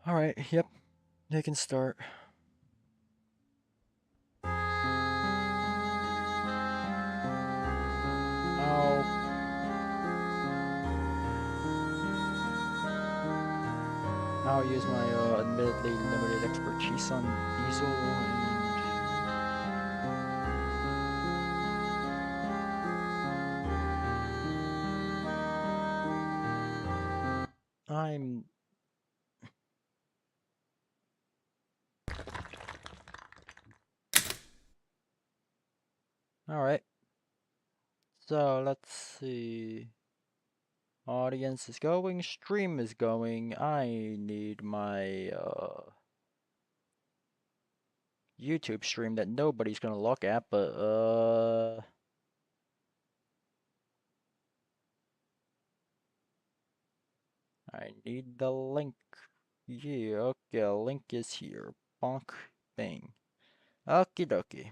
Alright, yep. They can start. I'll use my admittedly limited expertise on Diesel and I'm alright. So let's see. Audience is going, stream is going. I need my YouTube stream that nobody's gonna look at, but I need the link. Yeah, okay, link is here. Bonk bang. Okie dokie.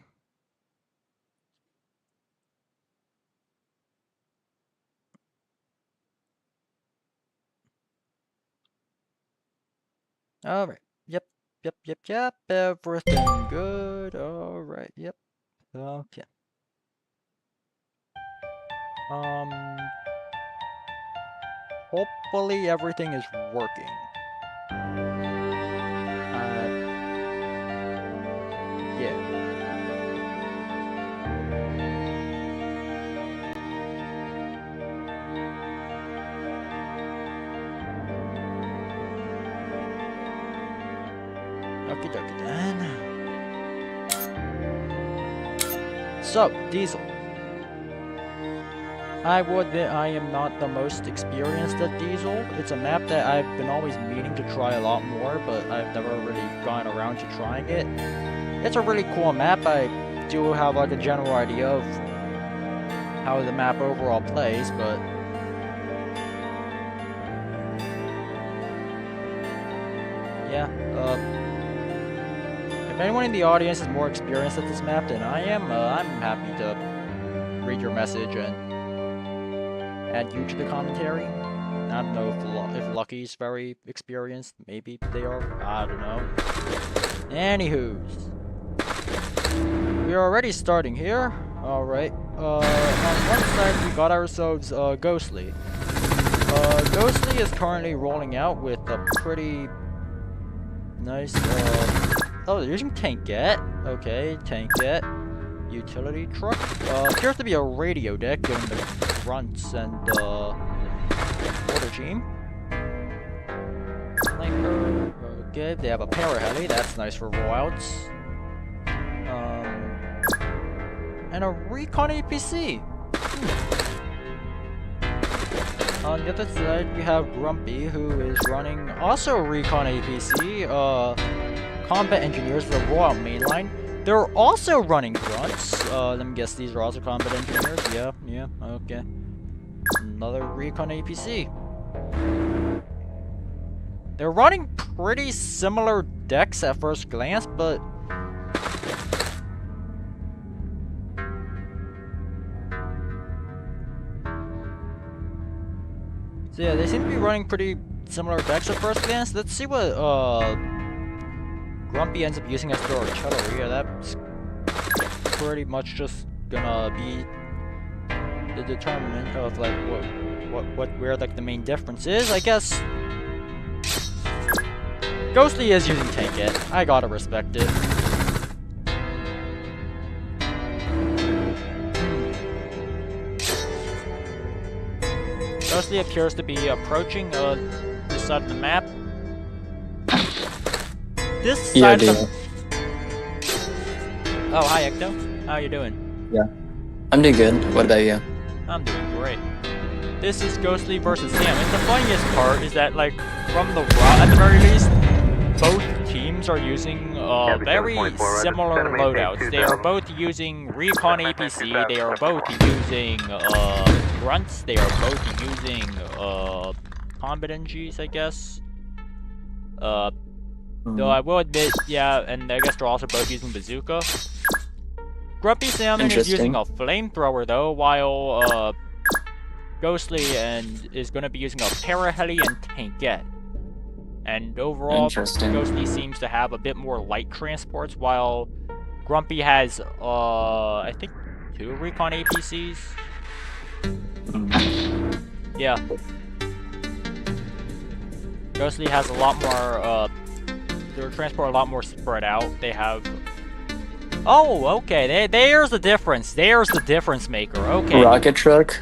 Alright. Yep. Everything good. Alright. Yep. Okay. Hopefully everything is working. Yeah. Okie dokie then. So, Diesel. I will admit I am not the most experienced at Diesel. It's a map that I've been always meaning to try a lot more, but I've never really gone around to trying it. It's a really cool map. I do have like a general idea of how the map overall plays, but yeah, if anyone in the audience is more experienced at this map than I am, I'm happy to read your message and add you to the commentary. I don't know if Lucky's very experienced. Maybe they are. I don't know. Anywho's. We're already starting here. Alright. On one side we got ourselves Ghostly. Ghostly is currently rolling out with a pretty nice oh, they're using Tankette. Okay, Tankette. Utility truck. Appears to be a radio deck given the grunts and water team. Sniper. Okay, they have a paraheli, that's nice for rollouts. And a recon APC. On the other side, we have Grumpy, who is running also recon APC, combat engineers for the Royal Mainline. They're also running grunts. Let me guess, these are also combat engineers. Yeah, okay. Another recon APC. They're running pretty similar decks at first glance, but so yeah, they seem to be running pretty similar decks at first glance. Let's see what Grumpy ends up using as their artillery. Yeah, that's pretty much just gonna be the determinant of like where like the main difference is, I guess. Ghostly is using Tankette. I gotta respect it. Ghostly appears to be approaching this side of the map. This side of the... Oh, hi Ecto. How you doing? Yeah. I'm doing good. What about you? I'm doing great. This is Ghostly versus Sam. And the funniest part is that, like, from the raw, at the very least, both teams are using very similar loadouts. They are both using Recon APC, they are both using Grunts, they are both using Combat NGs, I guess. Though I will admit, yeah, and I guess they're also both using Bazooka. GrumpySalmon is using a flamethrower though, while Ghostly is going to be using a paraheli and Tankette. And overall, Interesting. Ghostly seems to have a bit more light transports, while Grumpy has, I think 2 recon APCs. Yeah. Ghostly has a lot more, their transport a lot more spread out. They have... Oh, okay, there's the difference. There's the difference maker, okay. Rocket truck?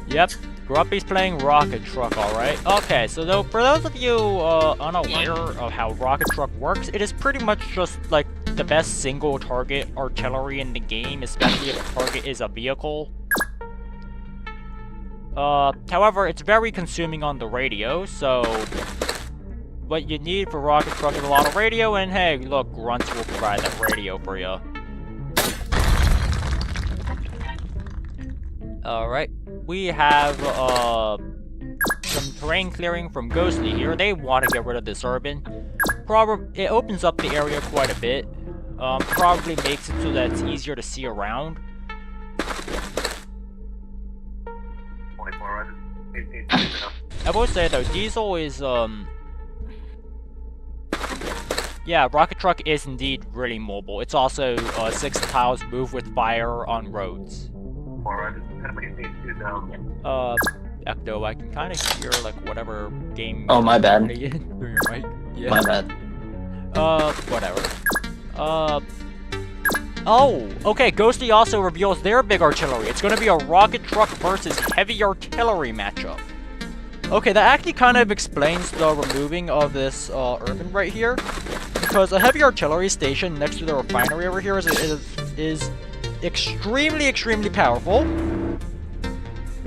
Yep. Grumpy's playing Rocket Truck, alright. Okay, so for those of you unaware of how Rocket Truck works, it is pretty much just like the best single target artillery in the game, especially if the target is a vehicle. However, it's very consuming on the radio, so what you need for Rocket Truck is a lot of radio, and hey, look, Grunts will provide that radio for you. Alright, we have, some terrain clearing from Ghostly here. They want to get rid of this urban. It opens up the area quite a bit. Probably makes it so that it's easier to see around. I will say though, Diesel is, yeah, Rocket Truck is indeed really mobile. It's also 6 tiles move with fire on roads. Ecto, I can kind of hear like whatever game. Oh, my bad. Through your mic. Yeah. My bad. Whatever. Oh, okay. Ghosty also reveals their big artillery. It's gonna be a Rocket Truck versus heavy artillery matchup. Okay, that actually kind of explains the removing of this urban right here, because a heavy artillery station next to the refinery over here is extremely powerful.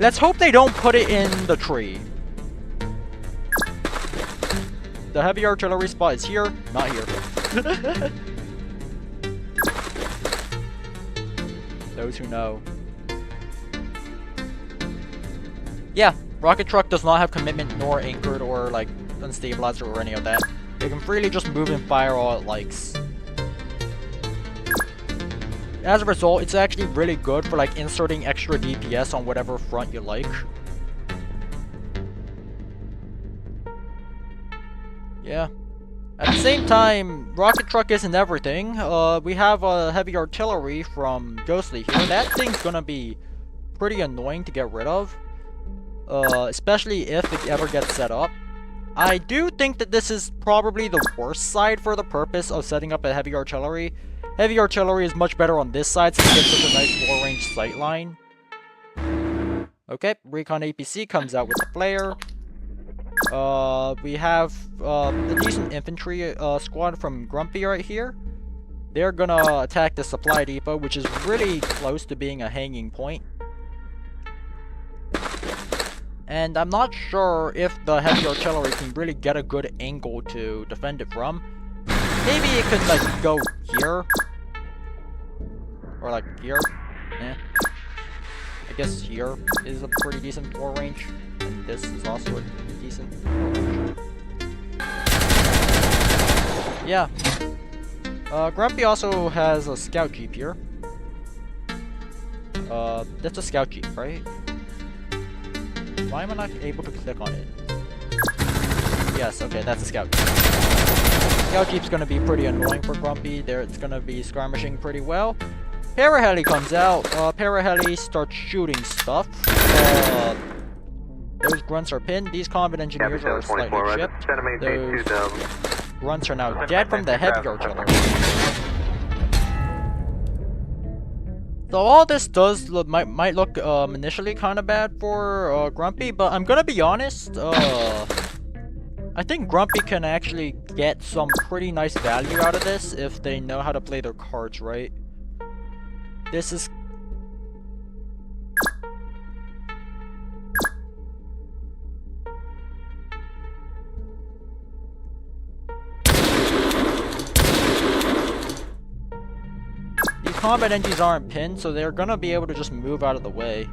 Let's hope they don't put it in the tree. The heavy artillery spot is here, not here. Those who know. Yeah, Rocket Truck does not have commitment nor anchored or like unstabilizer or any of that. It can freely just move and fire all it likes. As a result, it's actually really good for like inserting extra DPS on whatever front you like. Yeah. At the same time, Rocket Truck isn't everything. We have heavy artillery from Ghostly here. That thing's gonna be pretty annoying to get rid of. Especially if it ever gets set up. I do think that this is probably the worst side for the purpose of setting up a heavy artillery. Heavy artillery is much better on this side since it gets such a nice long-range sight line. Okay, Recon APC comes out with the flare. We have a decent infantry squad from Grumpy right here. They're gonna attack the supply depot, which is really close to being a hanging point. And I'm not sure if the heavy artillery can really get a good angle to defend it from. Maybe it could, like, go here. Or, like, here. Eh. I guess here is a pretty decent floor range. And this is also a decent floor range. Yeah. Grumpy also has a scout jeep here. That's a scout jeep, right? Why am I not able to click on it? Yes, okay, that's a scout jeep. Scout jeep's gonna be pretty annoying for Grumpy. It's gonna be skirmishing pretty well. Paraheli comes out. Paraheli starts shooting stuff. Those grunts are pinned. These combat engineers are slightly chipped. Those grunts are now dead from the heavy artillery. So all this does might look initially kind of bad for Grumpy, but I'm gonna be honest. I think Grumpy can actually get some pretty nice value out of this if they know how to play their cards right. This is... These combat engines aren't pinned, so they're gonna be able to just move out of the way.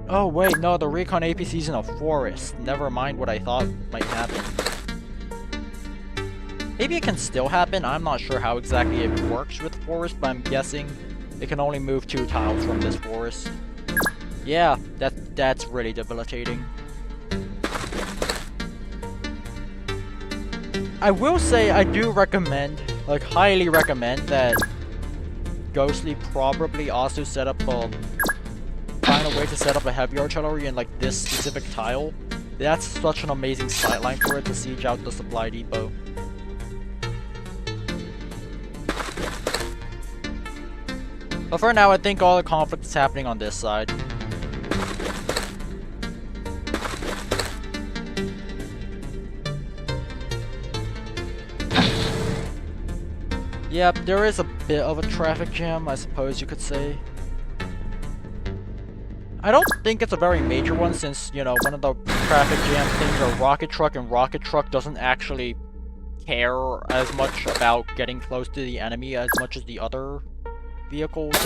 Oh wait, no, the Recon APC's in a forest. Never mind what I thought might happen. Maybe it can still happen, I'm not sure how exactly it works with the forest, but I'm guessing it can only move 2 tiles from this forest. Yeah, that's really debilitating. I will say I do recommend, like highly recommend, that Ghostly probably also set up a find a way to set up a heavy artillery in like this specific tile. That's such an amazing sightline for it to siege out the supply depot. But for now, I think all the conflict is happening on this side. Yep, there is a bit of a traffic jam, I suppose you could say. I don't think it's a very major one since, you know, one of the traffic jam things are Rocket Truck, and Rocket Truck doesn't actually care as much about getting close to the enemy as much as the other vehicles.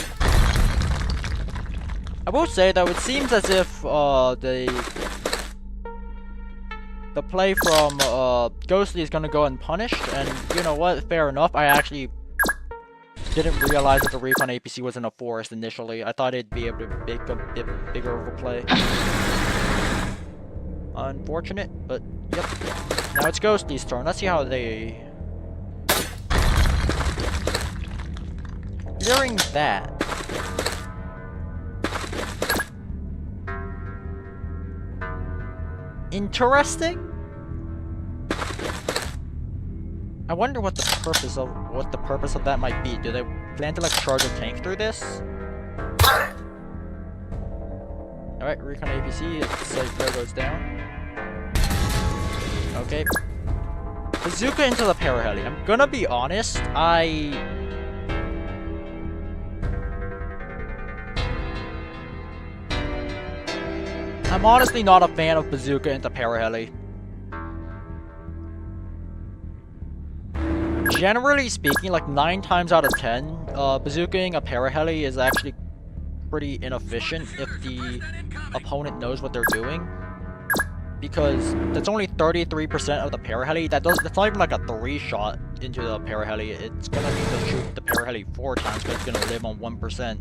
I will say though, it seems as if the play from Ghostly is gonna go unpunished, and you know what, fair enough. I actually didn't realize that the recon APC was in a forest initially. I thought it'd be able to make a bit bigger of a play. Unfortunate, but yep. Now it's Ghostly's turn. Let's see how they... During that... Interesting? I wonder what the purpose of that might be. Do they plan to like charge a tank through this? Alright, recon APC, it's like there goes down. Okay. Bazooka into the paraheli. I'm gonna be honest, I'm honestly not a fan of bazooka into paraheli. Generally speaking, like 9 times out of 10, bazookaing a paraheli is actually pretty inefficient if the opponent knows what they're doing. Because that's only 33% of the paraheli. That's not even like a 3-shot into the paraheli. It's gonna need to shoot the paraheli 4 times, but it's gonna live on 1%.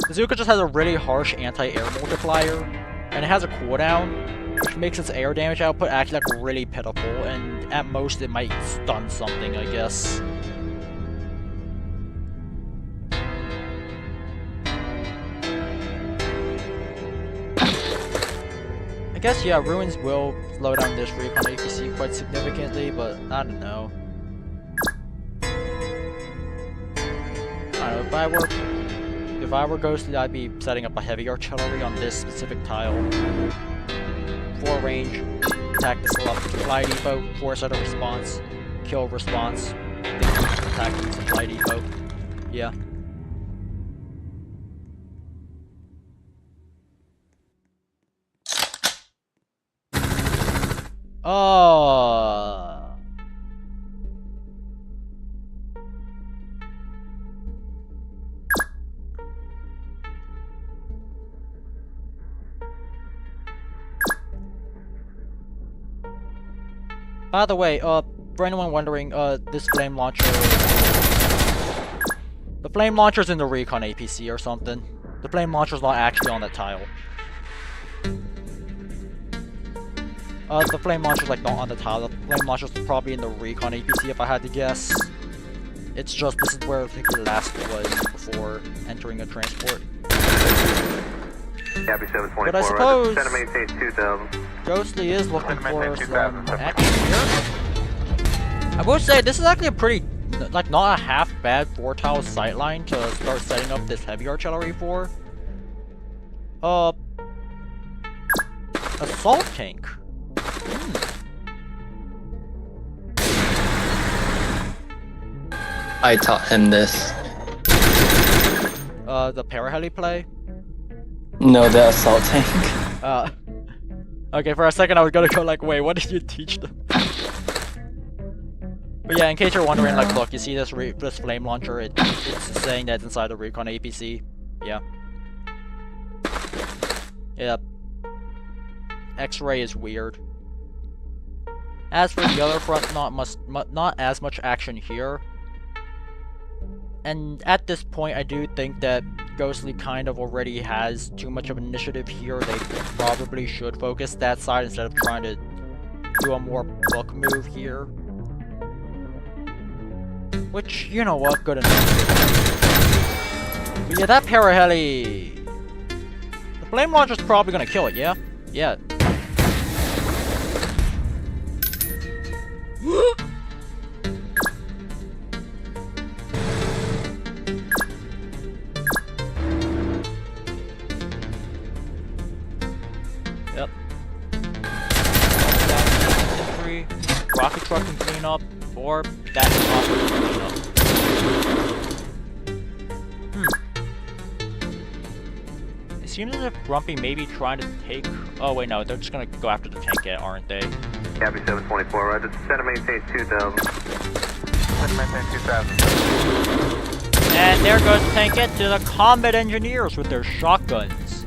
Bazooka just has a really harsh anti-air multiplier, and it has a cooldown, which makes its air damage output actually like really pitiful, and at most it might stun something, I guess. I guess, yeah, Ruins will slow down this recon APC quite significantly, but I don't know. I don't know, if I were Ghostly, I'd be setting up a heavy artillery on this specific tile. 4 range, attack the supply depot, force out a response, kill response, then attack the supply depot. Yeah. By the way, for anyone wondering, this flame launcher... The flame launcher's in the recon APC or something. The flame launcher's not actually on that tile. The flame launcher's like not on the tile. The flame launcher's probably in the recon APC if I had to guess. It's just, this is where I think it last was before entering a transport. But I suppose Ghostly is looking for some action here. I will say this is actually a pretty, like, not a half bad 4-tile sightline to start setting up this heavy artillery for. Assault tank. I taught him this. The paraheli play. No, the assault tank. Okay, for a second I was gonna go like, wait, what did you teach them? But yeah, in case you're wondering, like, look, you see this flame launcher? It's saying that it's inside the recon APC. Yeah. Yeah. X-ray is weird. As for the other front, not as much action here. And at this point, I do think that Ghostly kind of already has too much of initiative here. They probably should focus that side instead of trying to do a more book move here. Which, you know what, good enough. But yeah, that Paraheli... The flame launcher's probably gonna kill it, yeah? Yeah. Yep. Infantry, rocket truck can clean up, or that chopper can clean up. It seems as if Grumpy may be trying to take... Oh wait, no, they're just gonna go after the tankette, aren't they? Copy 724, roger. Set to maintain 2,000. Set to maintain 2,000. And there goes the tankette to the combat engineers with their shotguns.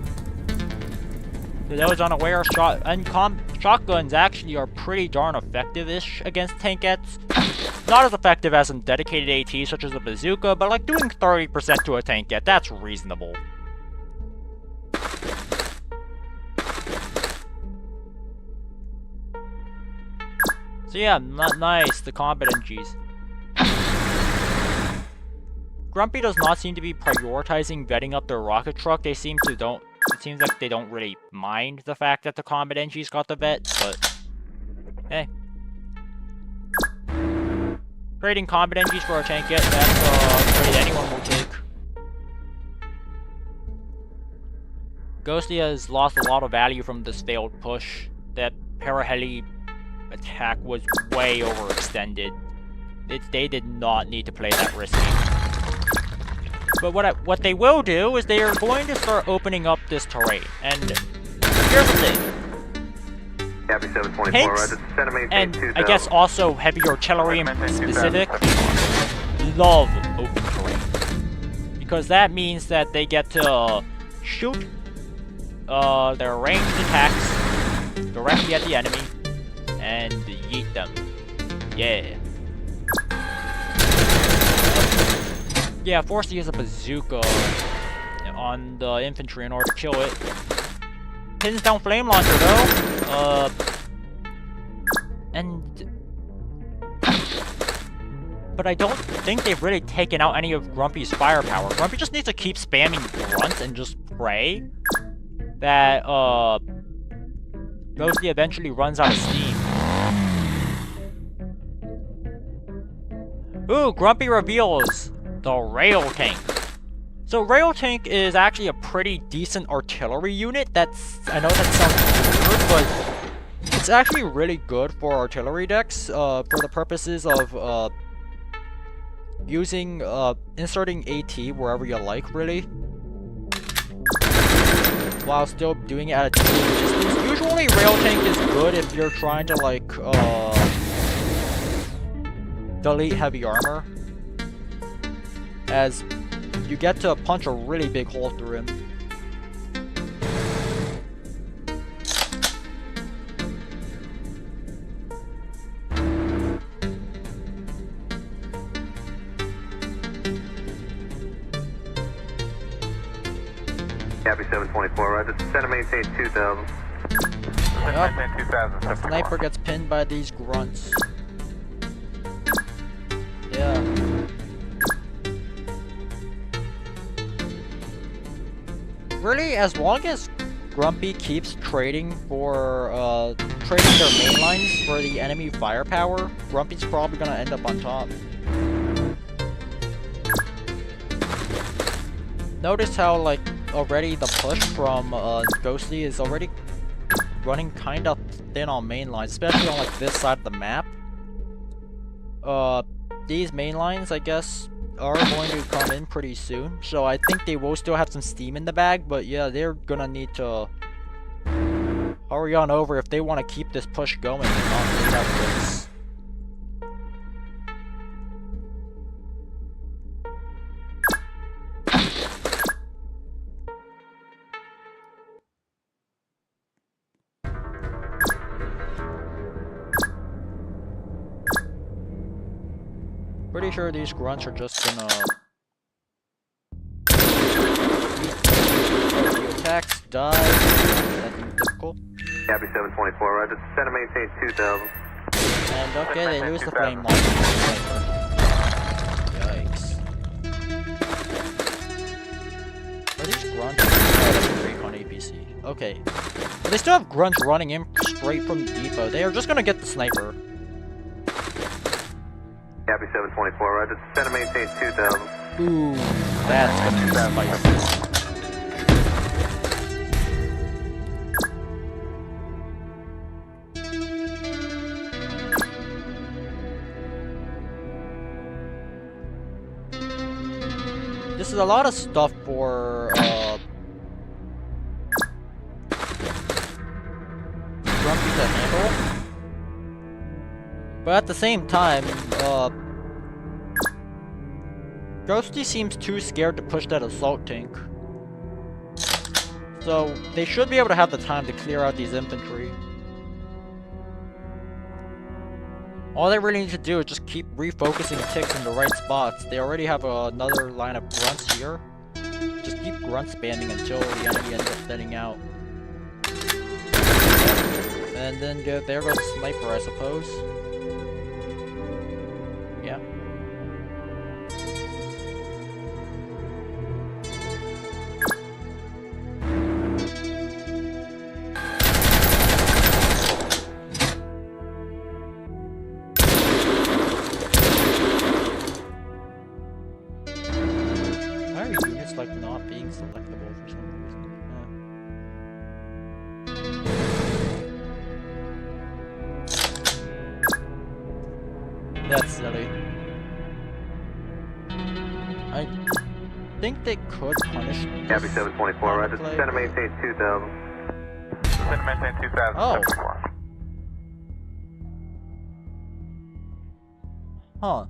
For those unaware, shotguns actually are pretty darn effective-ish against tankettes. Not as effective as some dedicated ATs such as the bazooka, but like doing 30% to a tankette, that's reasonable. So yeah, nice, the combat NGs. Grumpy does not seem to be prioritizing vetting up their rocket truck. They seem to don't... It seems like they don't really mind the fact that the combat NGs got the vet, but... Hey. Trading combat NGs for a tankette, that's a trade anyone will take. Ghosty has lost a lot of value from this failed push. That Paraheli attack was way overextended. They did not need to play that risky. But what they will do is they are going to start opening up this terrain. And here's the thing. Copy 724, Tanks, roger. Set to maintain and 2,000. I guess also heavy artillery in specific, love open terrain. Because that means that they get to shoot their ranged attacks directly at the enemy and yeet them. Yeah. Yeah, forced to use a bazooka on the infantry in order to kill it. Pins down flame launcher though. But I don't think they've really taken out any of Grumpy's firepower. Grumpy just needs to keep spamming grunt and just pray that Ghosty eventually runs out of steam. Ooh, Grumpy reveals the rail tank. So rail tank is actually a pretty decent artillery unit. I know that sounds weird, but it's actually really good for artillery decks for the purposes of inserting AT wherever you like, really, while still doing it at a decent distance. Usually rail tank is good if you're trying to like delete heavy armor, as you get to punch a really big hole through him. Copy 724, roger. Set to maintain 2,000. Yep. The sniper gets pinned by these grunts. Yeah. Really, as long as Grumpy keeps trading their main lines for the enemy firepower, Grumpy's probably gonna end up on top. Notice how, like, already the push from Ghosty is already running kind of thin on main lines, especially on like this side of the map. These main lines, I guess, are going to come in pretty soon, so I think they will still have some steam in the bag, but yeah, they're gonna need to hurry on over if they want to keep this push going and not lose out this. Pretty sure these grunts are just gonna Relax, die. Nothing difficult. Copy 724, roger. Descend and maintain 2000. And okay, they lose the flame launcher. Yikes. Are these grunts? Oh, that's a recon APC. Okay. But they still have grunts running in straight from the depot. They are just gonna get the sniper. Copy 724, roger. Descend and maintain 2000. Ooh, that's gonna be spicy. This is a lot of stuff for Grumpy to handle, but at the same time, Ghosty seems too scared to push that assault tank. So they should be able to have the time to clear out these infantry. All they really need to do is just keep refocusing ticks in the right spots. They already have another line of grunts here. Just keep grunt spamming until the enemy ends up thinning out. And then there goes the sniper, I suppose. Yeah. Like not being selectable for some reason. That's silly. I think they could punish. Copy 724, roger. Descend and maintain 2000. Descend and maintain 2000. Oh. Huh.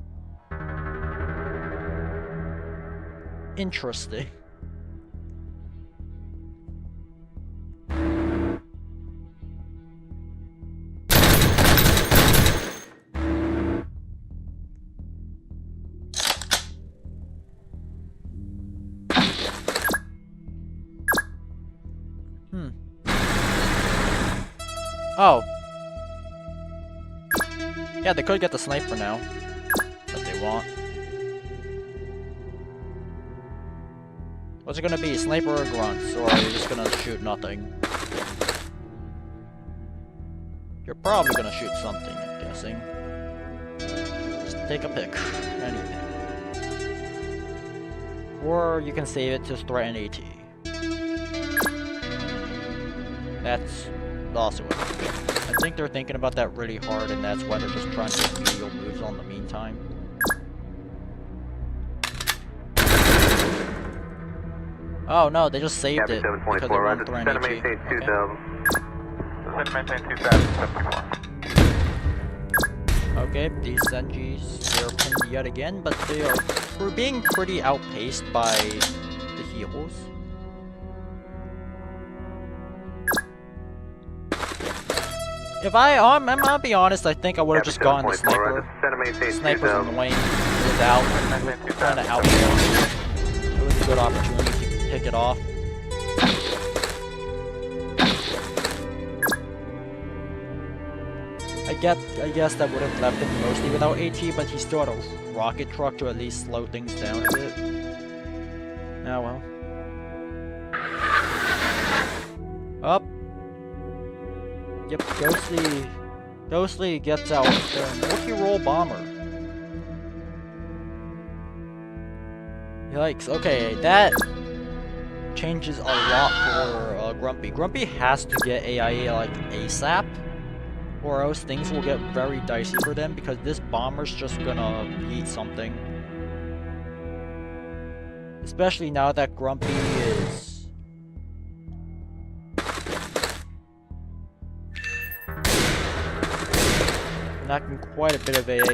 Interesting. Oh. Yeah, they could get the sniper now. But they won't. What's it gonna be, sniper or grunts, or are you just gonna shoot nothing? You're probably gonna shoot something, I'm guessing. Just take a pick. Anything. Or you can save it to threaten AT. That's also an option. I think they're thinking about that really hard, and that's why they're just trying to make medial moves on the meantime. Oh no, they just saved it because they won't threaten AT. Okay. Okay, these Senjis, they're pinned yet again, but they are being pretty outpaced by the heals. If I'm gonna be honest, I think I would have just gotten the sniper. Sniper's annoying without trying to outkill. It was a good opportunity to pick it off. I guess that would have left him mostly without AT, but he still had a rocket truck to at least slow things down a bit. Oh well. Up. Yep, Ghostly gets out the rookie roll bomber. Yikes, okay, that changes a lot for Grumpy. Grumpy has to get AIA like ASAP, or else things will get very dicey for them because this bomber's just gonna eat something. Especially now that Grumpy is knocking quite a bit of AA.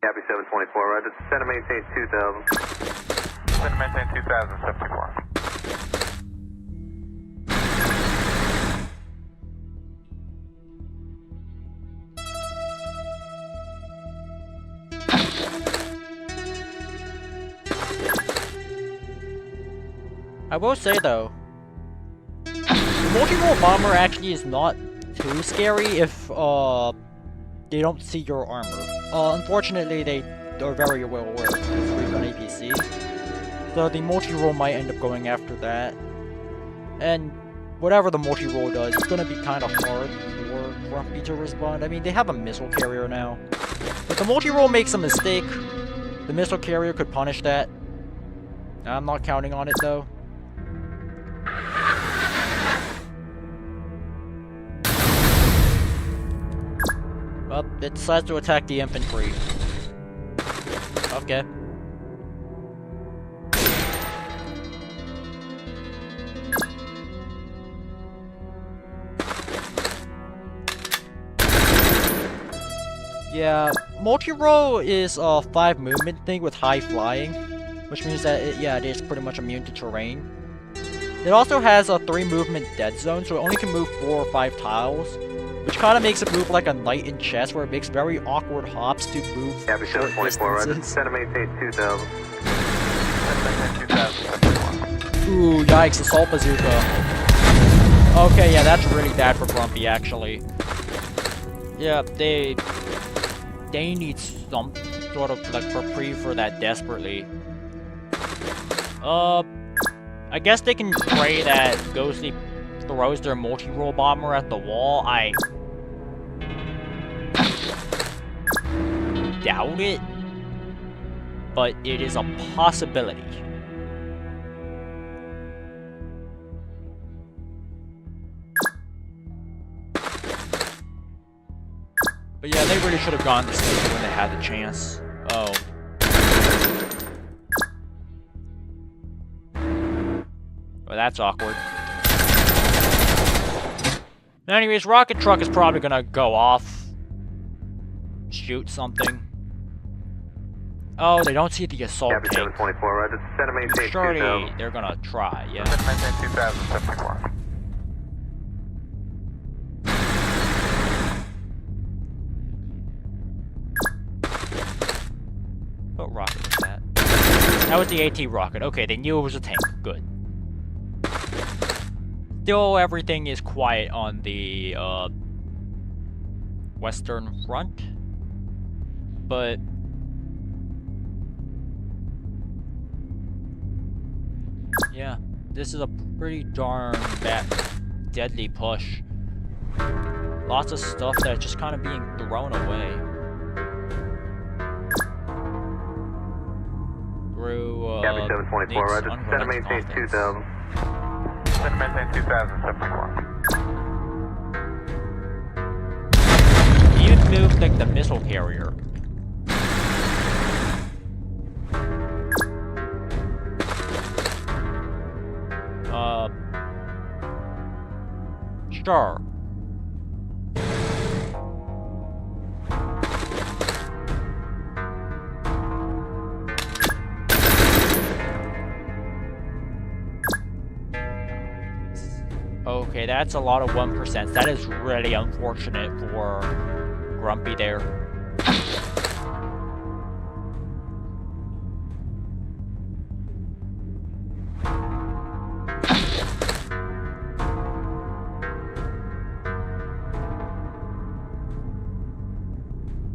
Copy 724, roger. Descend and maintain 2000. Descend and maintain 2000, 74. I will say though, the multi-role bomber actually is not too scary if they don't see your armor. Unfortunately, they are very well aware of the 3-gun APC, so the multi-role might end up going after that. And whatever the multi-role does, it's gonna be kind of hard for Grumpy to respond. I mean, they have a missile carrier now. If the multi-role makes a mistake, the missile carrier could punish that. I'm not counting on it though. Well, it decides to attack the infantry. Okay. Yeah, multi-role is a 5 movement thing with high flying, which means that it is pretty much immune to terrain. It also has a 3 movement dead zone, so it only can move 4 or 5 tiles, which kind of makes it move like a knight in chess, where it makes very awkward hops to move short distances. Set to maintain 2000. Ooh, yikes, assault bazooka. Okay, yeah, that's really bad for Grumpy, actually. Yeah, they need some sort of like reprieve for that desperately. I guess they can pray that Ghostly throws their multi-role bomber at the wall. I doubt it, but it is a possibility. But yeah, they really should have gone to sleep when they had the chance. Oh. Well, that's awkward. Anyways, rocket truck is probably gonna go off. Shoot something. Oh, they don't see the assault tank. 724, right? Set to maintain Surely 2000. they're gonna try, yeah. Set to maintain 2074. What rocket was that? That was the AT rocket. Okay, they knew it was a tank. Good. Still, everything is quiet on the Western Front. But yeah, this is a pretty darn bad, deadly push. Lots of stuff that's just kind of being thrown away. Through, 724, right? Set to maintain 2000. Set to maintain 2074. He even moved like the missile carrier. Sure. Okay, that's a lot of 1%. That is really unfortunate for Grumpy there.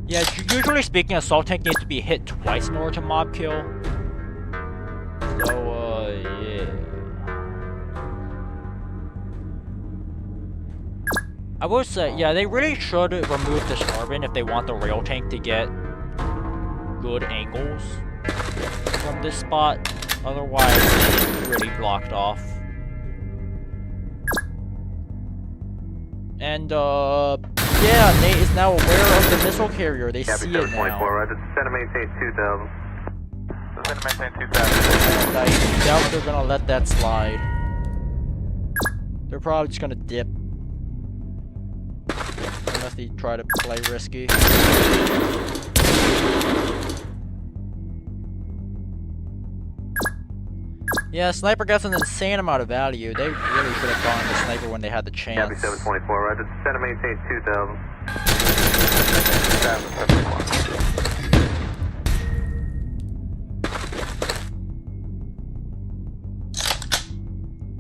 Yeah, usually speaking, assault tank needs to be hit twice in order to mob kill. So, yeah. I would say, yeah, they really should remove this carbon if they want the rail tank to get good angles from this spot. Otherwise, it's really blocked off. And, yeah, Nate is now aware of the missile carrier. They see it now. Right? Set to maintain 2000. Set to maintain 2000. And I doubt they're gonna let that slide. They're probably just gonna dip. Unless they try to play risky. Yeah, sniper gets an insane amount of value. They really should have gone to sniper when they had the chance. Copy 724, right? Set to maintain 2000.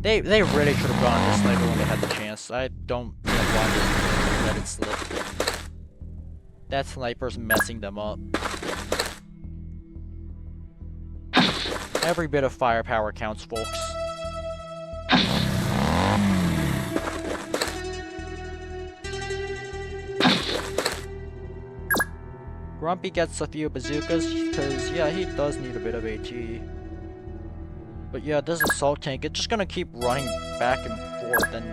They really should have gone this sniper when they had the chance. I don't know why they let it slip. That sniper's messing them up. Every bit of firepower counts, folks. Grumpy gets a few bazookas, because, yeah, he does need a bit of AT. But yeah, this assault tank, it's just gonna keep running back and forth, and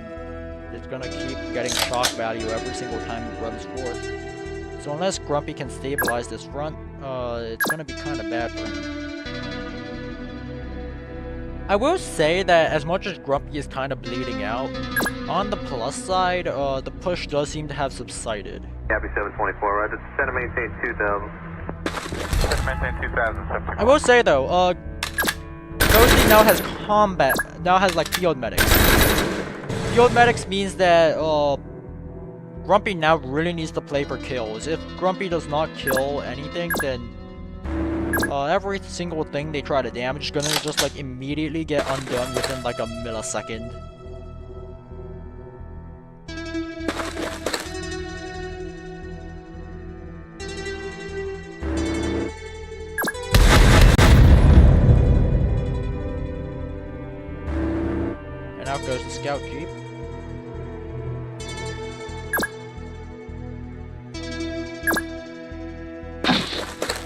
it's gonna keep getting shock value every single time it runs forth. So unless Grumpy can stabilize this front, it's gonna be kinda bad for him. I will say that as much as Grumpy is kinda bleeding out, on the plus side, the push does seem to have subsided. Copy 724, roger. Send and maintain 2000. Send and maintain 2000. I will say though, Ghosty now has like field medics. Field medics means that, Grumpy now really needs to play for kills. If Grumpy does not kill anything, then every single thing they try to damage is gonna just like immediately get undone within like a millisecond. And out goes the scout jeep.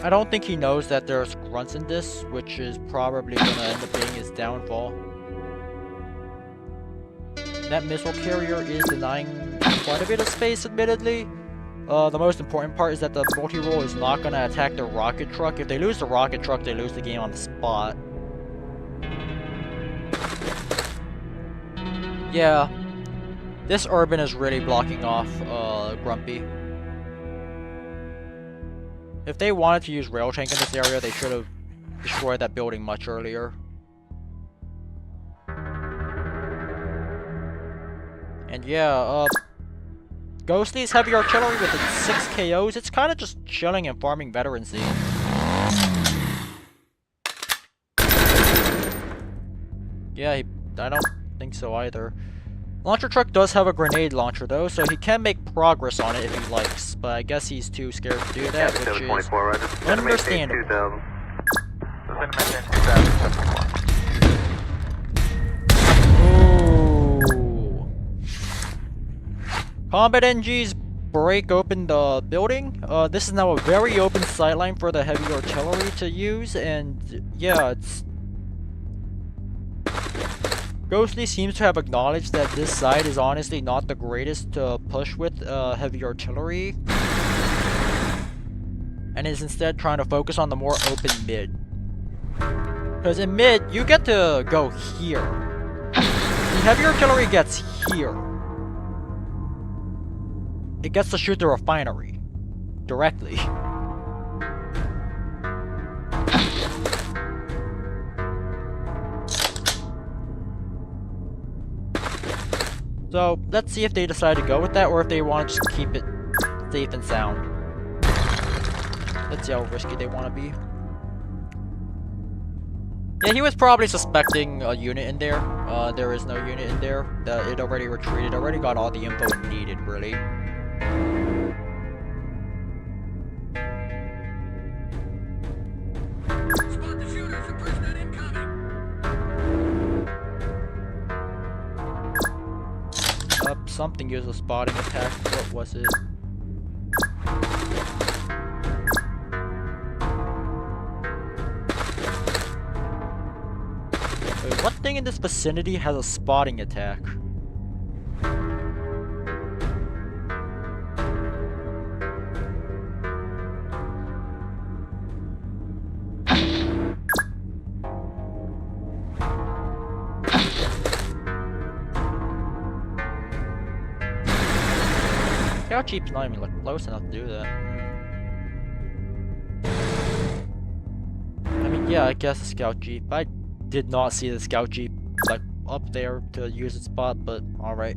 I don't think he knows that there's grunts in this, which is probably gonna end up being his downfall. That missile carrier is denying quite a bit of space, admittedly. The most important part is that the multi-role is not gonna attack the rocket truck. If they lose the rocket truck, they lose the game on the spot. Yeah, this urban is really blocking off Grumpy. If they wanted to use rail tank in this area, they should have destroyed that building much earlier. And yeah, Ghosty's heavy artillery with its 6 KOs, it's kind of just chilling and farming veterancy. Yeah, I don't think so either. Launcher truck does have a grenade launcher though, so he can make progress on it if he likes, but I guess he's too scared to do that, which is understandable. Ooh. Combat NGs break open the building. This is now a very open sightline for the heavy artillery to use, and yeah, it's... Ghostly seems to have acknowledged that this side is honestly not the greatest to push with heavy artillery, and is instead trying to focus on the more open mid. Because in mid, you get to go here. The heavy artillery gets here. It gets to shoot the refinery directly. So, let's see if they decide to go with that, or if they want to just keep it safe and sound. Let's see how risky they want to be. Yeah, he was probably suspecting a unit in there. There is no unit in there. It already retreated, already got all the info it needed, really. Spot the shooters and push that incoming. Something used a spotting attack. What was it? Wait, what thing in this vicinity has a spotting attack? Scout Jeep's not even like close enough to do that. I mean, yeah, I guess a Scout Jeep. I did not see the Scout Jeep like up there to use its spot, but alright.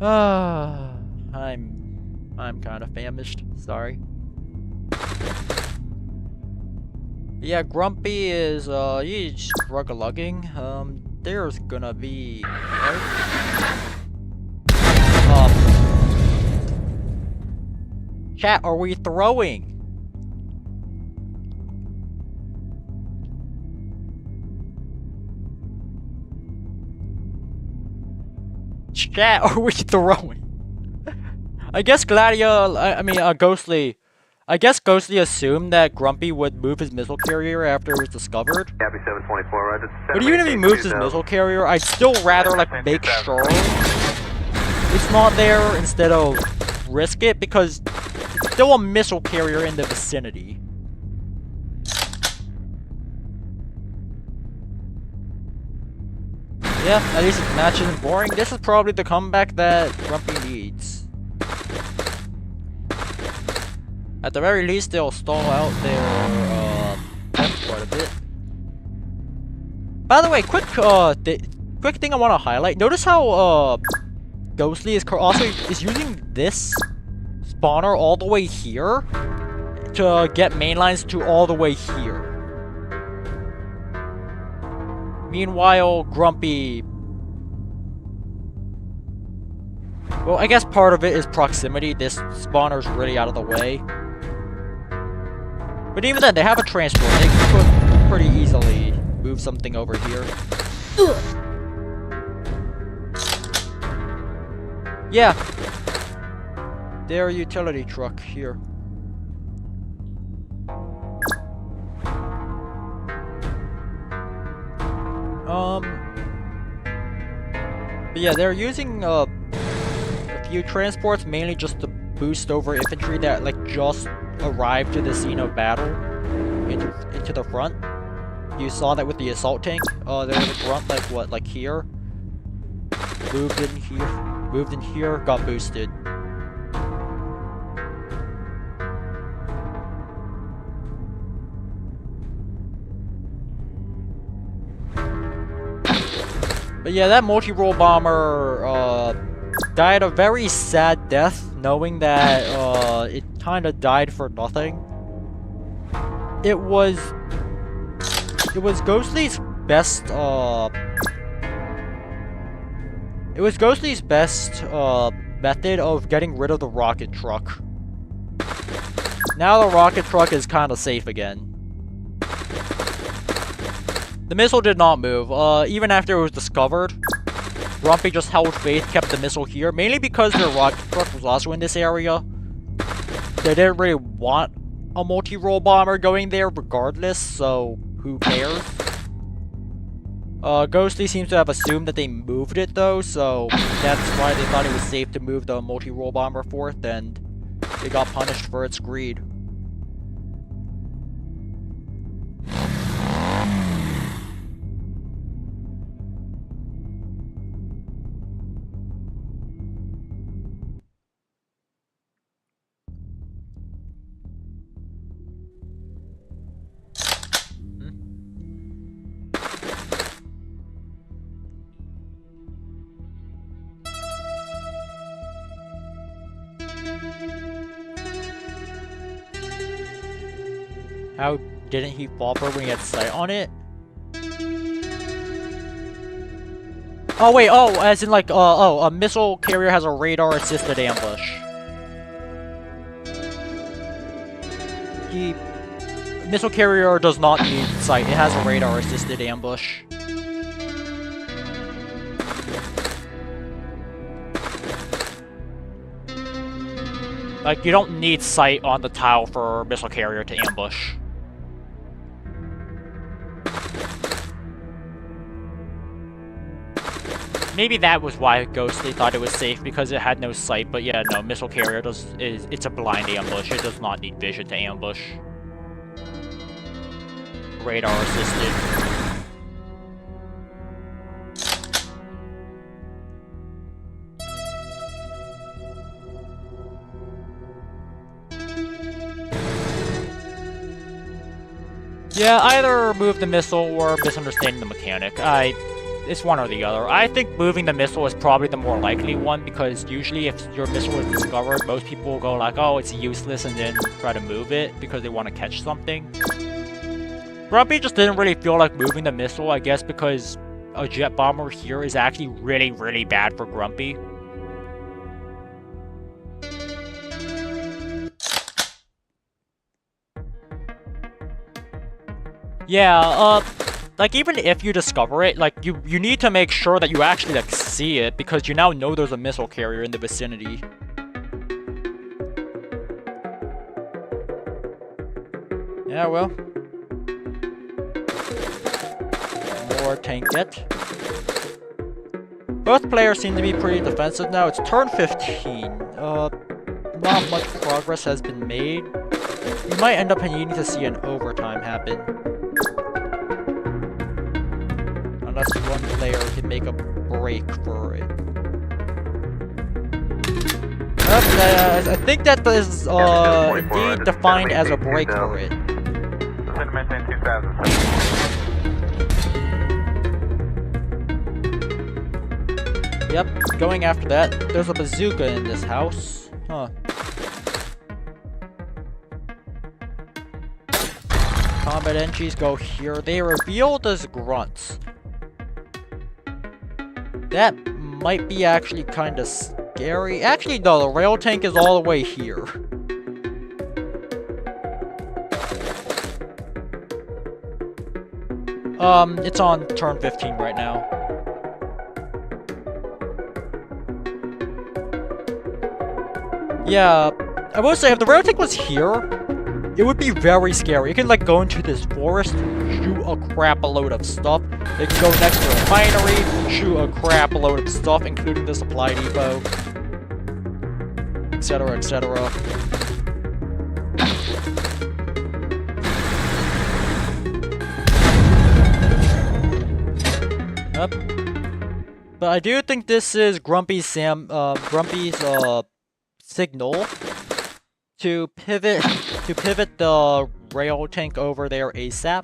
I'm kind of famished. Sorry. Yeah, Grumpy is, he's struggle-lugging. There's gonna be... Chat, are we throwing? Chat, are we throwing? I guess Ghostly. I guess Ghostly assumed that Grumpy would move his missile carrier after it was discovered. Copy 724, roger. But even if he moves his missile carrier, I'd still rather like make sure it's not there instead of risk it, because it's still a missile carrier in the vicinity. Yeah, at least this match isn't boring. This is probably the comeback that Grumpy needs. At the very least, they'll stall out their quite a bit. By the way, quick thing I want to highlight. Notice how Ghostly is using this spawner all the way here to get mainlines to all the way here. Meanwhile, Grumpy... Well, I guess part of it is proximity. This spawner's really out of the way. But even then, they have a transport. They could pretty easily move something over here. Yeah. Their utility truck here. But yeah, they're using a few transports mainly just to boost over infantry that like just arrived to the scene of battle into the front. You saw that with the assault tank. There was a grunt like what, like here. Moved in here, got boosted. But yeah, that multi-role bomber died a very sad death, knowing that it kind of died for nothing. It was Ghostly's best method of getting rid of the rocket truck. Now the rocket truck is kind of safe again. The missile did not move, even after it was discovered. Grumpy just held faith, kept the missile here, mainly because their rocket truck was also in this area. They didn't really want a multi-role bomber going there regardless, so who cares? Ghostly seems to have assumed that they moved it though, so that's why they thought it was safe to move the multi-role bomber forth, and they got punished for its greed. How didn't he fall for when he had sight on it? Oh wait, as in like, a missile carrier has a radar-assisted ambush. Missile carrier does not need sight, it has a radar-assisted ambush. Like, you don't need sight on the tile for missile carrier to ambush. Maybe that was why Ghostly thought it was safe, because it had no sight, but yeah, no, missile carrier it's a blind ambush. It does not need vision to ambush. Radar assisted. Yeah, either move the missile or misunderstanding the mechanic. It's one or the other. I think moving the missile is probably the more likely one, because usually if your missile is discovered, most people will go like, oh, it's useless, and then try to move it because they want to catch something. Grumpy just didn't really feel like moving the missile, I guess because a jet bomber here is actually really, really bad for Grumpy. Yeah, like, even if you discover it, like, you need to make sure that you actually, like, see it, because you now know there's a missile carrier in the vicinity. Yeah, well. More tanket. Both players seem to be pretty defensive now. It's turn 15. Not much progress has been made. You might end up needing to see an overtime happen. Unless one player can make a break for it. I think that is indeed defined as a break for it. Maintain 2000. Yep, going after that. There's a bazooka in this house. Huh. Combat entries go here. They are revealed as grunts. That might be actually kind of scary. Actually, no, the rail tank is all the way here. It's on turn 15 right now. Yeah, I will say if the rail tank was here, it would be very scary. It can like go into this forest, shoot a crap load of stuff. It can go next to a refinery, shoot a crap load of stuff, including the supply depot, etc., etc. Yep. But I do think this is Grumpy's signal to pivot the rail tank over there ASAP.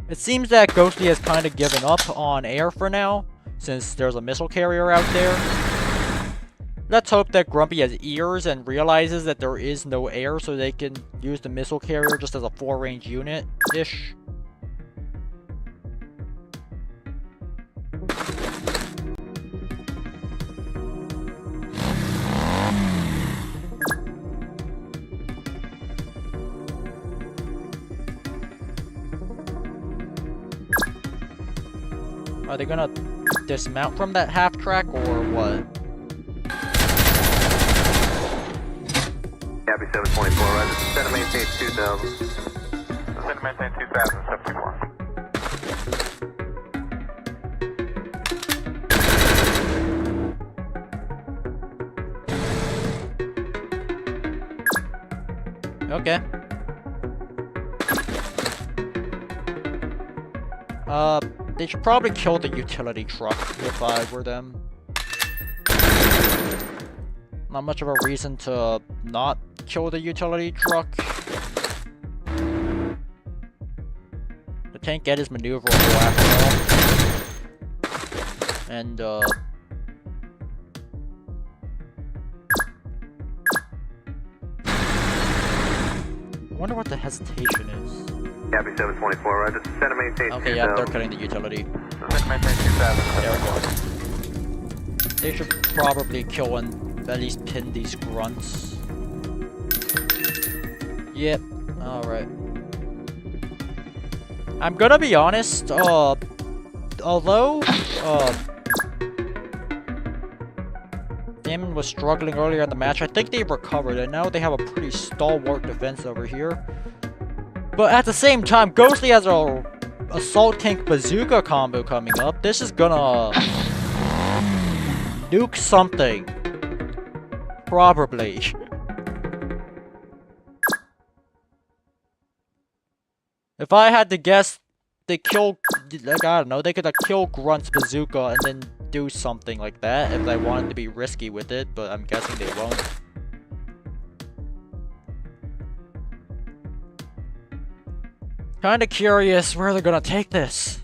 It seems that Ghostly has kind of given up on air for now, since there's a missile carrier out there. Let's hope that Grumpy has ears and realizes that there is no air, so they can use the missile carrier just as a 4-range unit-ish. Are they gonna dismount from that half track or what? Gabby 724, right? Center maintain 2000. Center maintain 2074. Okay. They should probably kill the utility truck if I were them. Not much of a reason to not kill the utility truck. The tank get is maneuverable after all. And I wonder what the hesitation is. Gabby 724, right? Center maintain 2000. Okay, yeah, they're cutting the utility. Center maintain 2000. There we go. They should probably kill and at least pin these grunts. Yep, alright. I'm gonna be honest, although, Damon was struggling earlier in the match, I think they've recovered, and now they have a pretty stalwart defense over here. But at the same time, Ghostly has a assault tank bazooka combo coming up. This is gonna nuke something. Probably. If I had to guess, they kill, like, I don't know, they could like kill Grunt's bazooka and then do something like that if they wanted to be risky with it, but I'm guessing they won't. Kinda curious where they're gonna take this.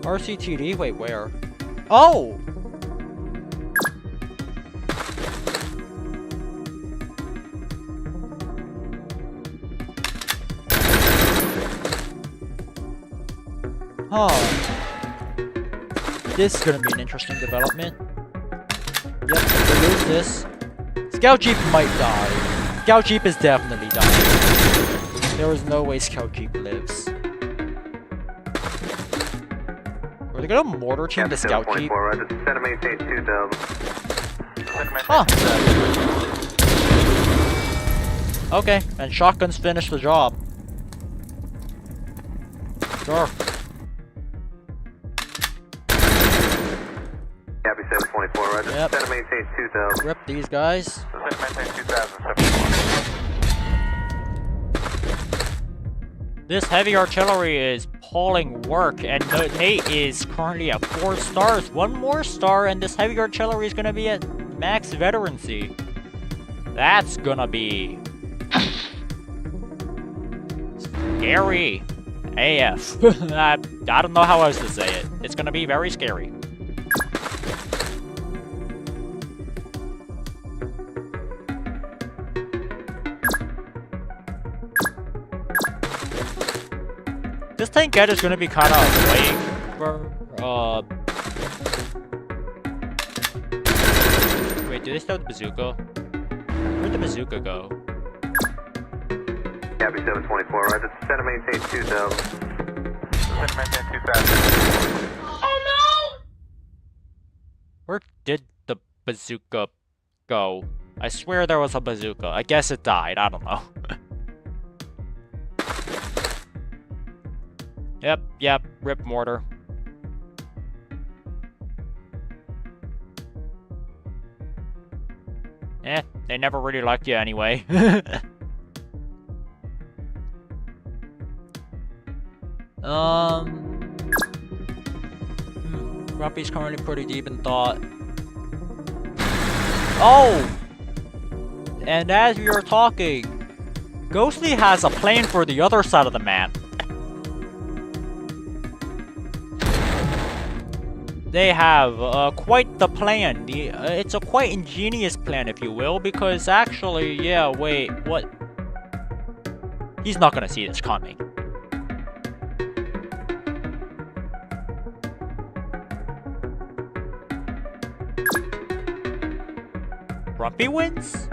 RCTD? Wait, where? Oh! Huh. This is gonna be an interesting development. Yep, we lose this. Scout Jeep might die. Scout Jeep is definitely dying. There is no way Scout Jeep lives. Are they gonna mortar team the Scout Jeep? Center maintain 2000. Huh. Okay, and shotguns finish the job. Sure. Copy 724, Roger. Yep. Center maintain 2000. Rip these guys. Center maintain 2000. This heavy artillery is pulling work, and Nate is currently at 4 stars. 1 more star, and this heavy artillery is gonna be at max veterancy. That's gonna be scary AF. I don't know how else to say it. It's gonna be very scary. This tankette is gonna be kind of playing for, Wait, do they still have the bazooka? Where'd the bazooka go? Copy 724, Roger. Center maintain 2000. Center maintain 2000. Where did the bazooka go? I swear there was a bazooka. I guess it died. I don't know. Yep. Rip mortar. They never really liked you anyway. Grumpy's currently pretty deep in thought. Oh! And as we are talking, Ghostly has a plan for the other side of the map. They have quite the plan. It's a quite ingenious plan, if you will, because actually, yeah, wait, what? He's not gonna see this coming. Grumpy wins?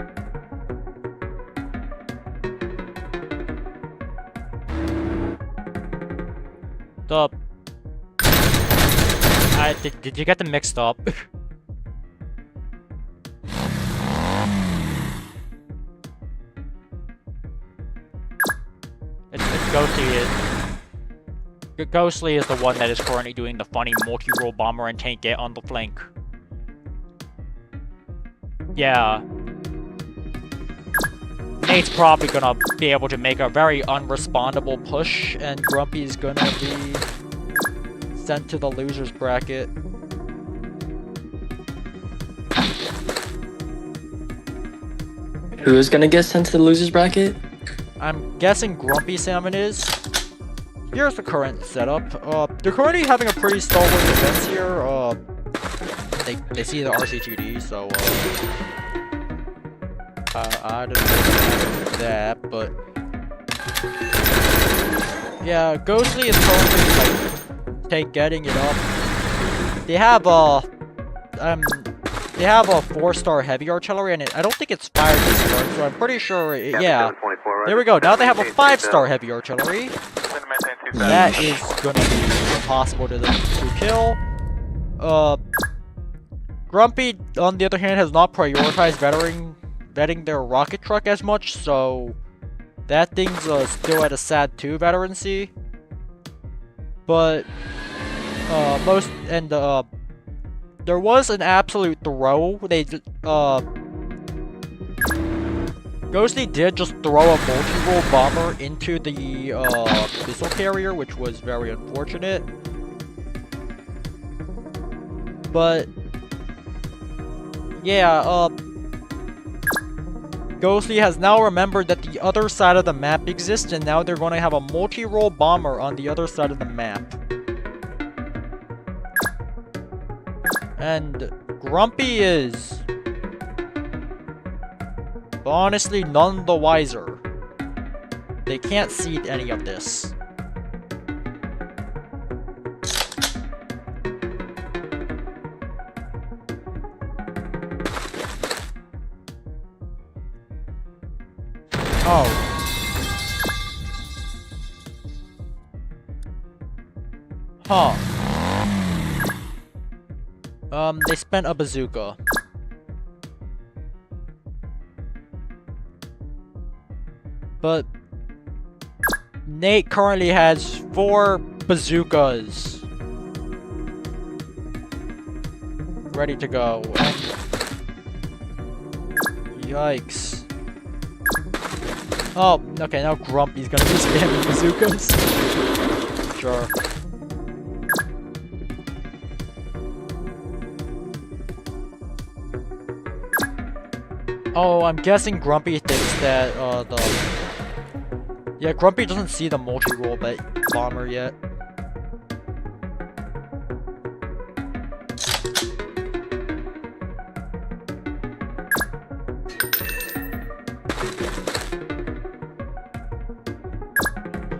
Did you get them mixed up? It's Ghostly. Ghostly is the one that is currently doing the funny multi-role bomber and tankette on the flank. Yeah. Nate's probably gonna be able to make a very unrespondable push, and Grumpy's gonna be sent to the loser's bracket. Who is gonna get sent to the losers bracket? I'm guessing GrumpySalmon is. Here's the current setup. They're currently having a pretty stalwart defense here. They see the RCTD, so I don't know that, but yeah, Ghostly is currently like getting it up. They have a 4-star heavy artillery, and I don't think it's fired this turn, so I'm pretty sure. Yeah, there we go. Now they have a 5-star heavy artillery. That is gonna be impossible to kill. Grumpy, on the other hand, has not prioritized vetting their rocket truck as much, so that thing's still at a sad 2 veterancy. But there was an absolute throw. Ghostly did just throw a multi-role bomber into the missile carrier, which was very unfortunate. But yeah, Ghostly has now remembered that the other side of the map exists, and now they're going to have a multi-role bomber on the other side of the map. And Grumpy is honestly none the wiser. They can't see any of this. Oh. Huh. They spent a bazooka. But Nate currently has 4 bazookas ready to go. Yikes. Oh, okay, now Grumpy's gonna be spamming bazookas. Sure. Oh, I'm guessing Grumpy thinks that, Yeah, Grumpy doesn't see the multi-role bomber yet.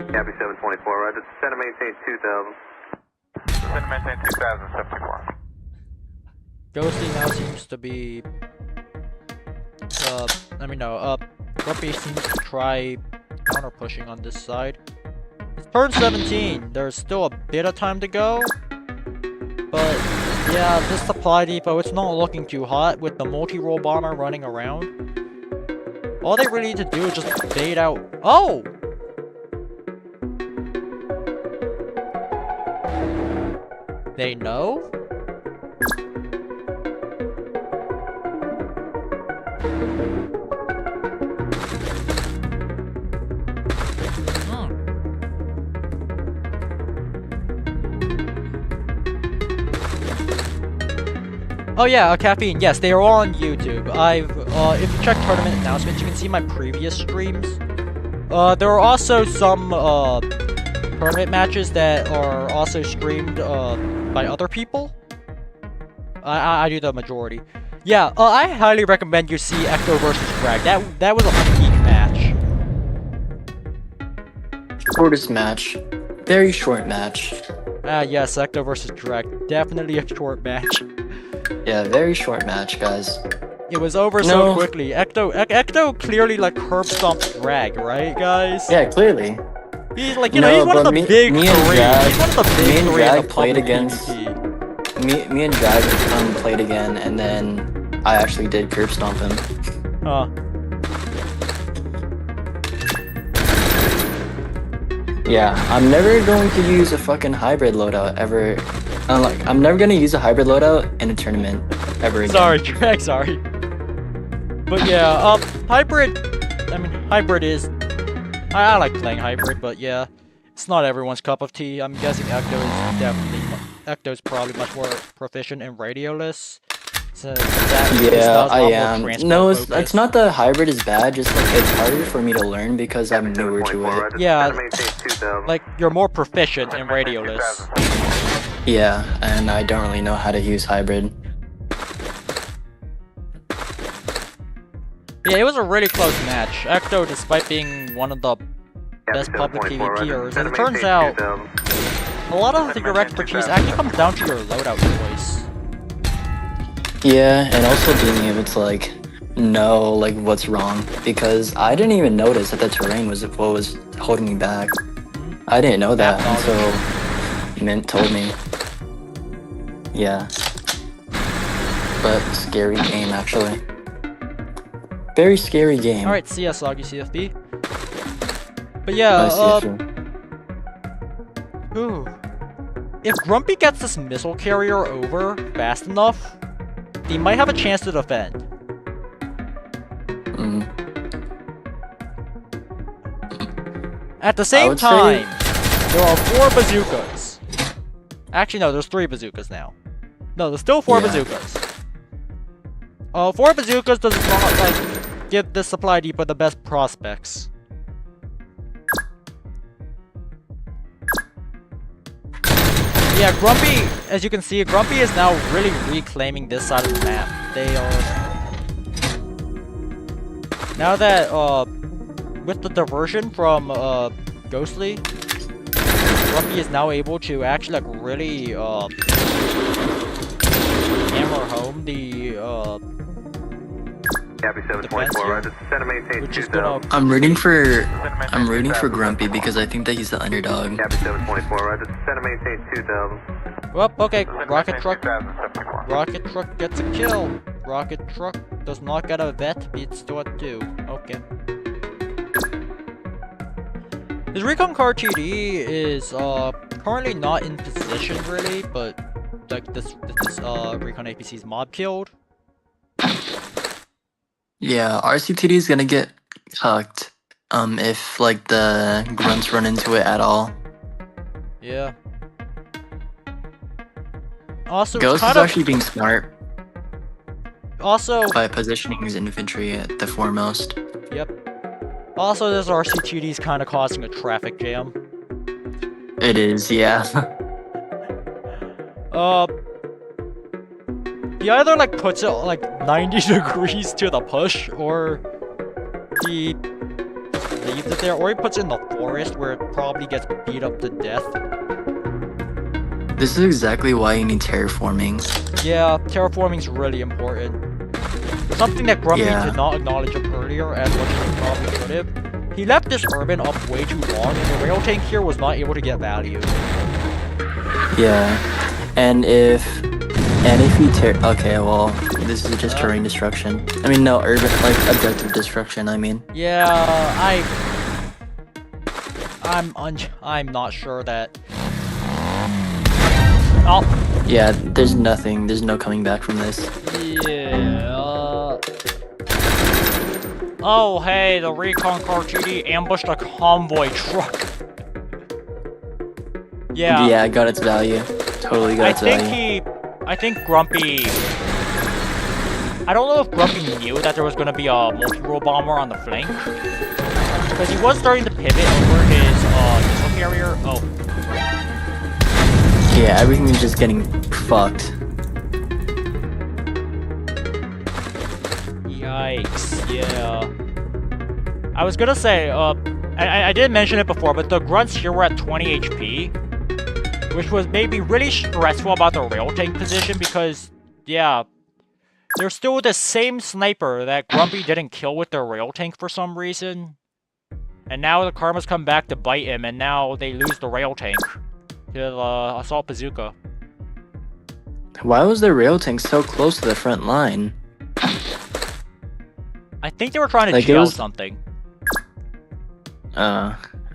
Copy 724, roger. Center maintain 2000. Center maintain 2000, 74. Ghosty now seems to be... Grumpy seems to try counter-pushing on this side. It's turn 17, there's still a bit of time to go. But, yeah, this supply depot, it's not looking too hot with the multi-role bomber running around. All they really need to do is just bait out... Oh! They know? Oh yeah, Caffeine, yes, they are all on YouTube. If you check tournament announcements, you can see my previous streams. There are also some, tournament matches that are also streamed, by other people. I do the majority. Yeah, I highly recommend you see Ecto versus Greg. That was a peak match. Shortest match. Very short match. Yes, Ecto versus Greg. Definitely a short match. Yeah, very short match, guys. It was over so quickly. Ecto clearly like curb stomped Greg, right, guys? Yeah, clearly. He's like, he's one of the big three. He's one of the big three in the played against. PvP. Me and Drag played again, and then I actually did curb stomp him. Yeah, I'm never going to use a fucking hybrid loadout ever. I'm never gonna use a hybrid loadout in a tournament ever again. Sorry, Drag, sorry. But yeah, hybrid. I mean, hybrid is. I like playing hybrid, but yeah, it's not everyone's cup of tea. I'm guessing Ecto's probably much more proficient in radioless. So yeah, I am. No, it's not that hybrid is bad. Just like it's harder for me to learn because I'm newer to it. Yeah, like you're more proficient in radioless. Yeah, and I don't really know how to use hybrid. Yeah, it was a really close match. Ecto, despite being one of the best public PvPers, as it turns out, a lot of your expertise actually comes down to your loadout choice. Yeah, and also being able to like know like what's wrong, because I didn't even notice that the terrain was what was holding me back. I didn't know that until Mint told me. Yeah. But scary game actually. Very scary game. Alright, see ya, Soggy CFB. But yeah, ooh. If Grumpy gets this missile carrier over fast enough, he might have a chance to defend. At the same time, there are 4 bazookas. Actually, no, there's 3 bazookas now. No, there's still 4 bazookas. 4 bazookas does not, like, give this supply depot the best prospects. Yeah, Grumpy, as you can see, Grumpy is now really reclaiming this side of the map. They are... Now that, with the diversion from, Ghostly, Grumpy is now able to actually, like, really, hammer home the, Copy 724, Roger. Center maintain which is 2000. gonna... I'm rooting for Grumpy because I think that he's the underdog. Copy 724, Roger. Center maintain 2000. Well, okay, Rocket Truck gets a kill. Rocket Truck does not get a vet, beats still at 2. Okay. His recon car TD is currently not in position really, but like this recon APC's mob killed. Yeah, RCTD is gonna get cucked. If like the grunts run into it at all. Yeah. Also, Ghost is actually being smart also, by positioning his infantry at the foremost. yep. Also, this RCTD is kind of causing a traffic jam. It is, yeah. He either like puts it like 90 degrees to the push, or he leaves it there, or he puts it in the forest where it probably gets beat up to death. This is exactly why you need terraforming. Yeah, terraforming's really important. Something that Grumpy did not acknowledge up earlier as much as he probably could have. He left this urban up way too long, and the rail tank here was not able to get value. Yeah, and if he okay, well, this is just terrain destruction. I mean, no, urban, like, objective destruction, I mean. Yeah, I'm not sure that... Oh! Yeah, there's no coming back from this. Yeah, Oh, hey, the recon car GD ambushed a convoy truck. Yeah. Yeah, got its value. Totally got its value. I think Grumpy... I don't know if Grumpy knew that there was going to be a multi-role bomber on the flank. Because he was starting to pivot over his missile carrier. Oh. Yeah, everything is just getting fucked. Yikes, yeah. I was gonna say, I didn't mention it before, but the grunts here were at 20 HP. Which was maybe really stressful about the rail tank position because, yeah, there's still the same sniper that Grumpy didn't kill with their rail tank for some reason. And now the karmas come back to bite him, and now they lose the rail tank to the assault bazooka. Why was the rail tank so close to the front line? I think they were trying to jail something.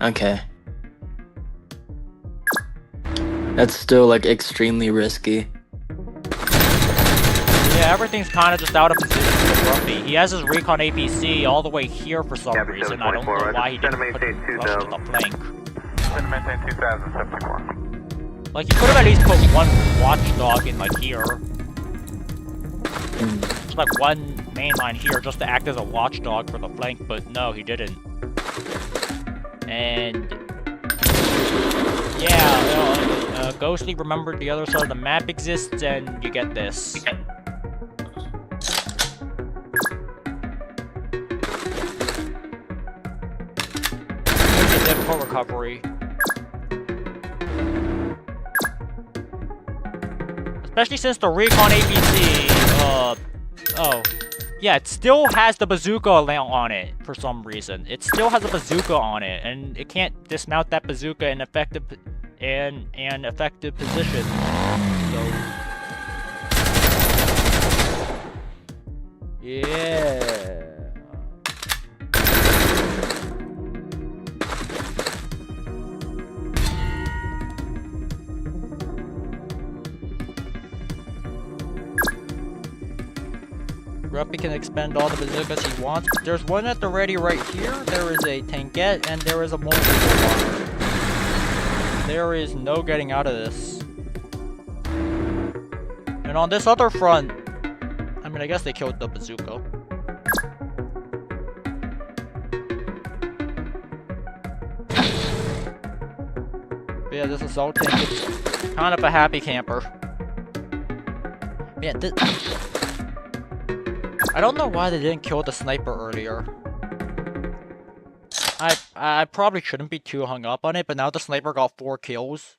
Okay. That's still, like, extremely risky. Yeah, everything's kind of just out of position for Grumpy. He has his recon APC all the way here for some reason. I don't know why he didn't put it rush to the flank. Center maintain 2074. Like, he could have at least put one watchdog in, like, here. Just, like, one main line here just to act as a watchdog for the flank, but no, he didn't. And... yeah, Ghostly remembered the other side of the map exists, and you get this. It's a difficult recovery. Especially since the recon APC, oh. Yeah, it still has the bazooka on it for some reason. It still has a bazooka on it, and it can't dismount that bazooka in effective position. So yeah. Grumpy can expend all the bazookas he wants. There's one at the ready right here. There is a tankette, and there is a multi-role bomber. There is no getting out of this. And on this other front, I mean, I guess they killed the bazooka. But yeah, this assault tank is kind of a happy camper. Man, I don't know why they didn't kill the sniper earlier. I probably shouldn't be too hung up on it, but now the sniper got 4 kills.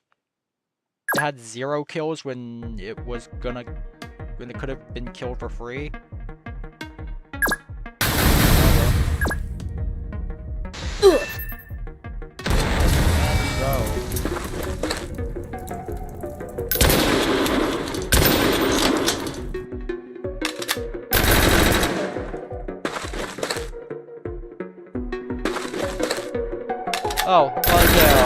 It had 0 kills when it could have been killed for free. Oh, yeah.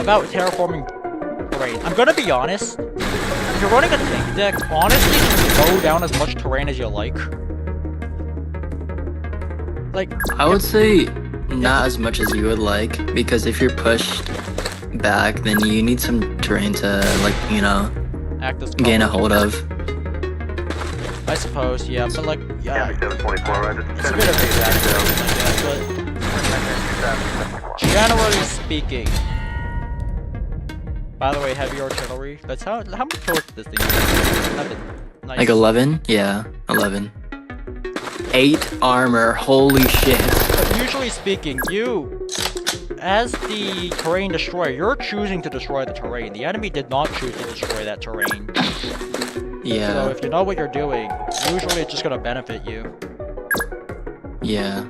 About terraforming terrain. I'm gonna be honest. If you're running a tank deck, honestly, just slow down as much terrain as you like. Like, I would say not as much as you would like, because if you're pushed back, then you need some terrain to, like, you know, act as gain a cover. hold of. I suppose, yeah, but like, yeah. Copy 724, Roger. It's a bit of a but generally speaking. By the way, heavy artillery. That's how much torch this thing is. Nice. Like 11? Yeah, 11. 8 armor, holy shit. But usually speaking, you, as the terrain destroyer, you're choosing to destroy the terrain. The enemy did not choose to destroy that terrain. Yeah. So if you know what you're doing, usually it's just gonna benefit you. Yeah.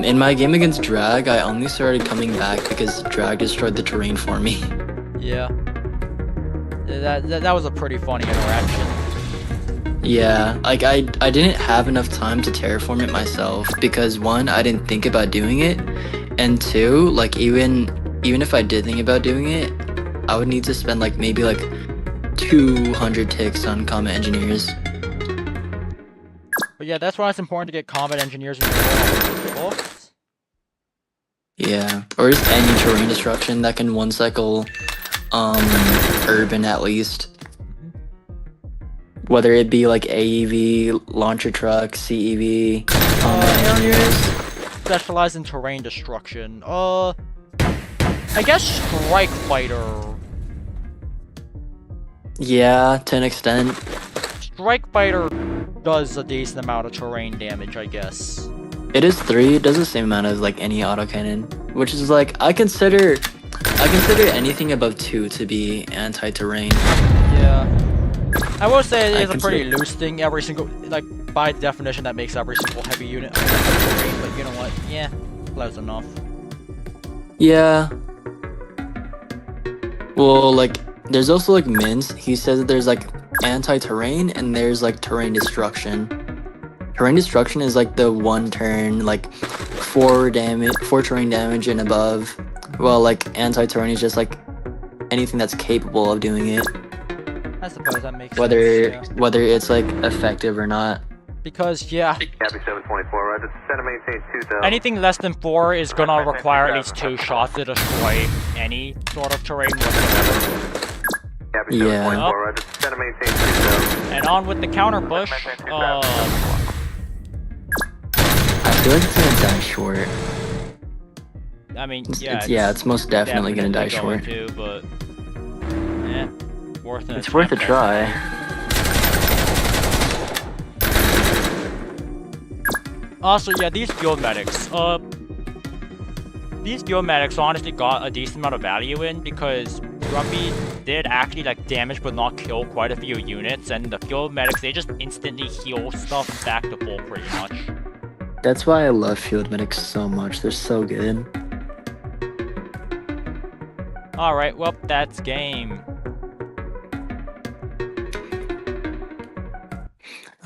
In my game against Drag, I only started coming back because Drag destroyed the terrain for me. Yeah. That was a pretty funny interaction. Yeah, like I didn't have enough time to terraform it myself because 1, I didn't think about doing it, and 2, like even if I did think about doing it, I would need to spend like maybe like 200 ticks on combat engineers. But yeah, that's why it's important to get combat engineers in your books. Yeah, or just any terrain destruction that can one cycle urban at least. Whether it be like AEV, launcher truck, CEV, combat engineers. Specialize in terrain destruction. I guess strike fighter. Yeah, to an extent. Strike fighter does a decent amount of terrain damage, I guess. It is 3, it does the same amount as like any autocannon, which is like I consider anything above 2 to be anti-terrain. Yeah. I will say it is a pretty loose thing. Every single, like, by definition, that makes every single heavy unit terrain, but you know what? Yeah, close enough. Yeah. Well, like, there's also like Mince. He says that there's like anti-terrain and there's like terrain destruction. Terrain destruction is like the 1 turn, like 4 terrain damage and above. Well, like anti-terrain is just like anything that's capable of doing it. I suppose that makes Whether sense, yeah. whether it's like effective or not. Because, yeah, Copy 724, Roger. Center maintain 2000. anything less than 4 is gonna require at least 2 shots to destroy any sort of terrain whatsoever. Copy Yeah. 724, Roger. Center maintain 2000. And on with the counter push. I feel like it's gonna die short. I mean, It's most definitely gonna die going short. to, but worth it. It's worth a try. Also, yeah, these field medics. These field medics honestly got a decent amount of value in because Grumpy did actually like damage but not kill quite a few units, and the field medics, they just instantly heal stuff back to full pretty much. That's why I love field medics so much. They're so good. Alright, well, that's game.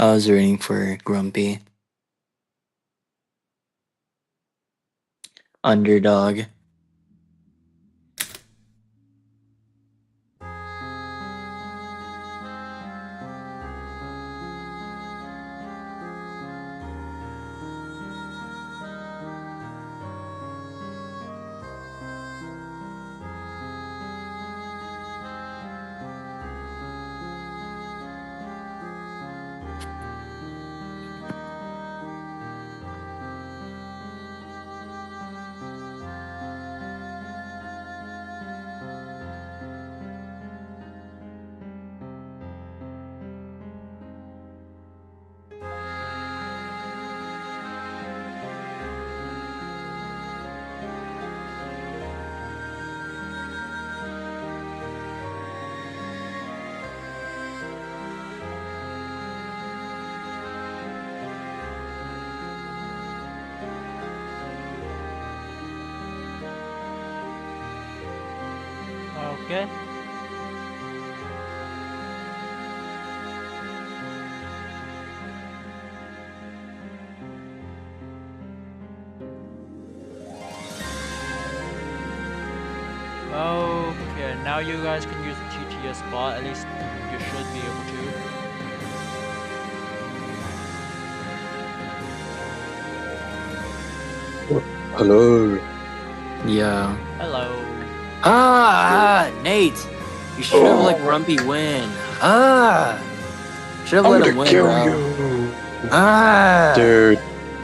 I was rooting for Grumpy. Underdog. Okay. Okay, now you guys can use the TTS spot. At least you should be able to. Hello. Yeah. Hello. Nate! You should have let Grumpy win. Should have I'm let gonna him win, kill bro. you. Ah! Dude,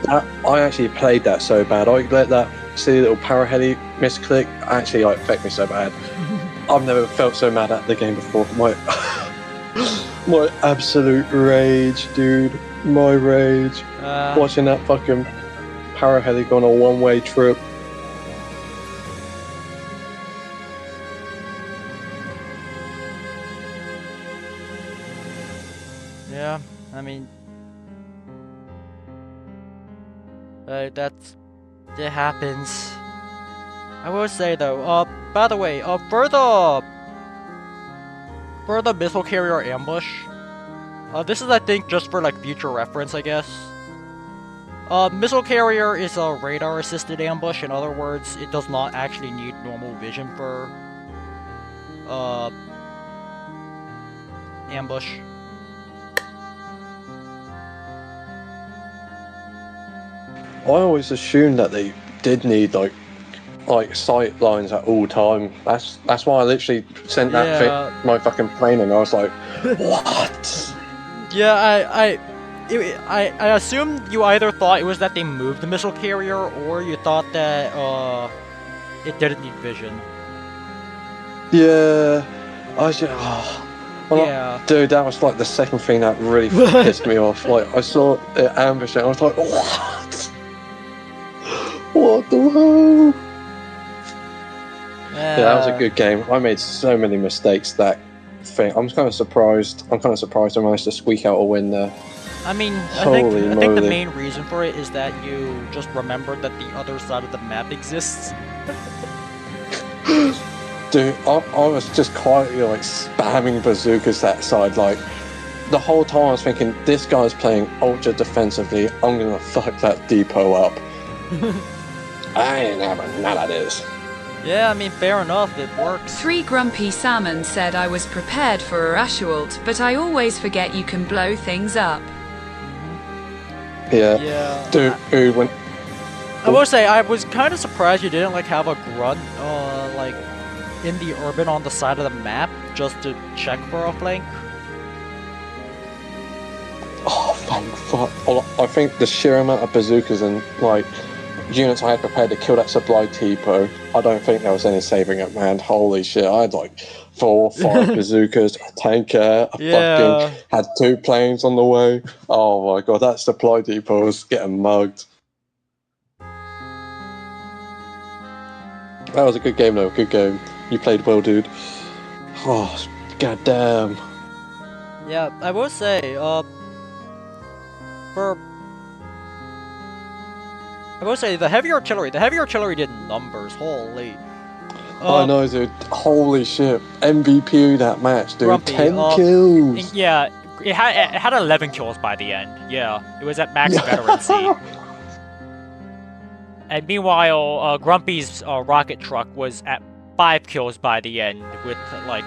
I actually played that so bad. I let that silly little power heli misclick actually like affect me so bad. I've never felt so mad at the game before. My absolute rage, dude. My rage. Watching that fucking power heli go on a one-way trip. Yeah, I mean, it happens. I will say though, by the way, for the missile carrier ambush, this is I think just for like future reference, I guess. Missile carrier is a radar assisted ambush. In other words, it does not actually need normal vision for ambush. I always assumed that they did need like sight lines at all time. That's why I literally sent that my fucking plane and I was like, what? Yeah, I assumed you either thought it was that they moved the missile carrier or you thought that it didn't need vision. Yeah, I was just, Yeah. dude, that was like the second thing that really pissed me off. Like I saw it ambush and I was like, what? What the hell? Yeah, that was a good game. I made so many mistakes that thing. I'm kind of surprised. I managed to squeak out a win there. I mean, I think the main reason for it is that you just remembered that the other side of the map exists. Dude, I was just quietly like spamming bazookas that side. Like the whole time I was thinking, this guy's playing ultra defensively. I'm gonna fuck that depot up. I ain't having none of this. Yeah, I mean, fair enough, it works. 3GrumpySalmon said I was prepared for a Ashwald, but I always forget you can blow things up. Yeah. Dude, when... I will say, I was kind of surprised you didn't, like, have a grunt, like, in the urban on the side of the map, just to check for a flank. Oh, thank fuck. I think the sheer amount of bazookas and, like, units I had prepared to kill that supply depot, I don't think there was any saving it, man. Holy shit, I had like 4 or 5 bazookas, a tanker, fucking had 2 planes on the way. Oh my god, that supply depot was getting mugged. That was a good game though, good game. You played well, dude. Oh, goddamn. Yeah, I will say, the heavy artillery did numbers, holy. I know, dude. Holy shit. MVP that match, dude. Grumpy, 10 kills. Yeah, it had 11 kills by the end. Yeah, it was at max veterancy. And meanwhile, Grumpy's rocket truck was at 5 kills by the end with like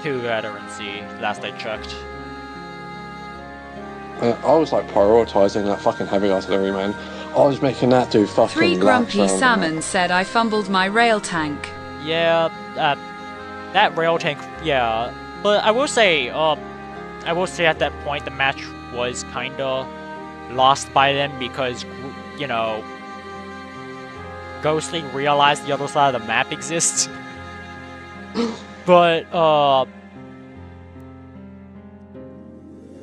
2 veterancy, last I checked. I was like prioritizing that fucking heavy artillery, man. I was making that do fucking 3GrumpySalmon said I fumbled my rail tank. Yeah, that rail tank, yeah. But I will say at that point the match was kinda lost by them because, you know, Ghostly realized the other side of the map exists. But,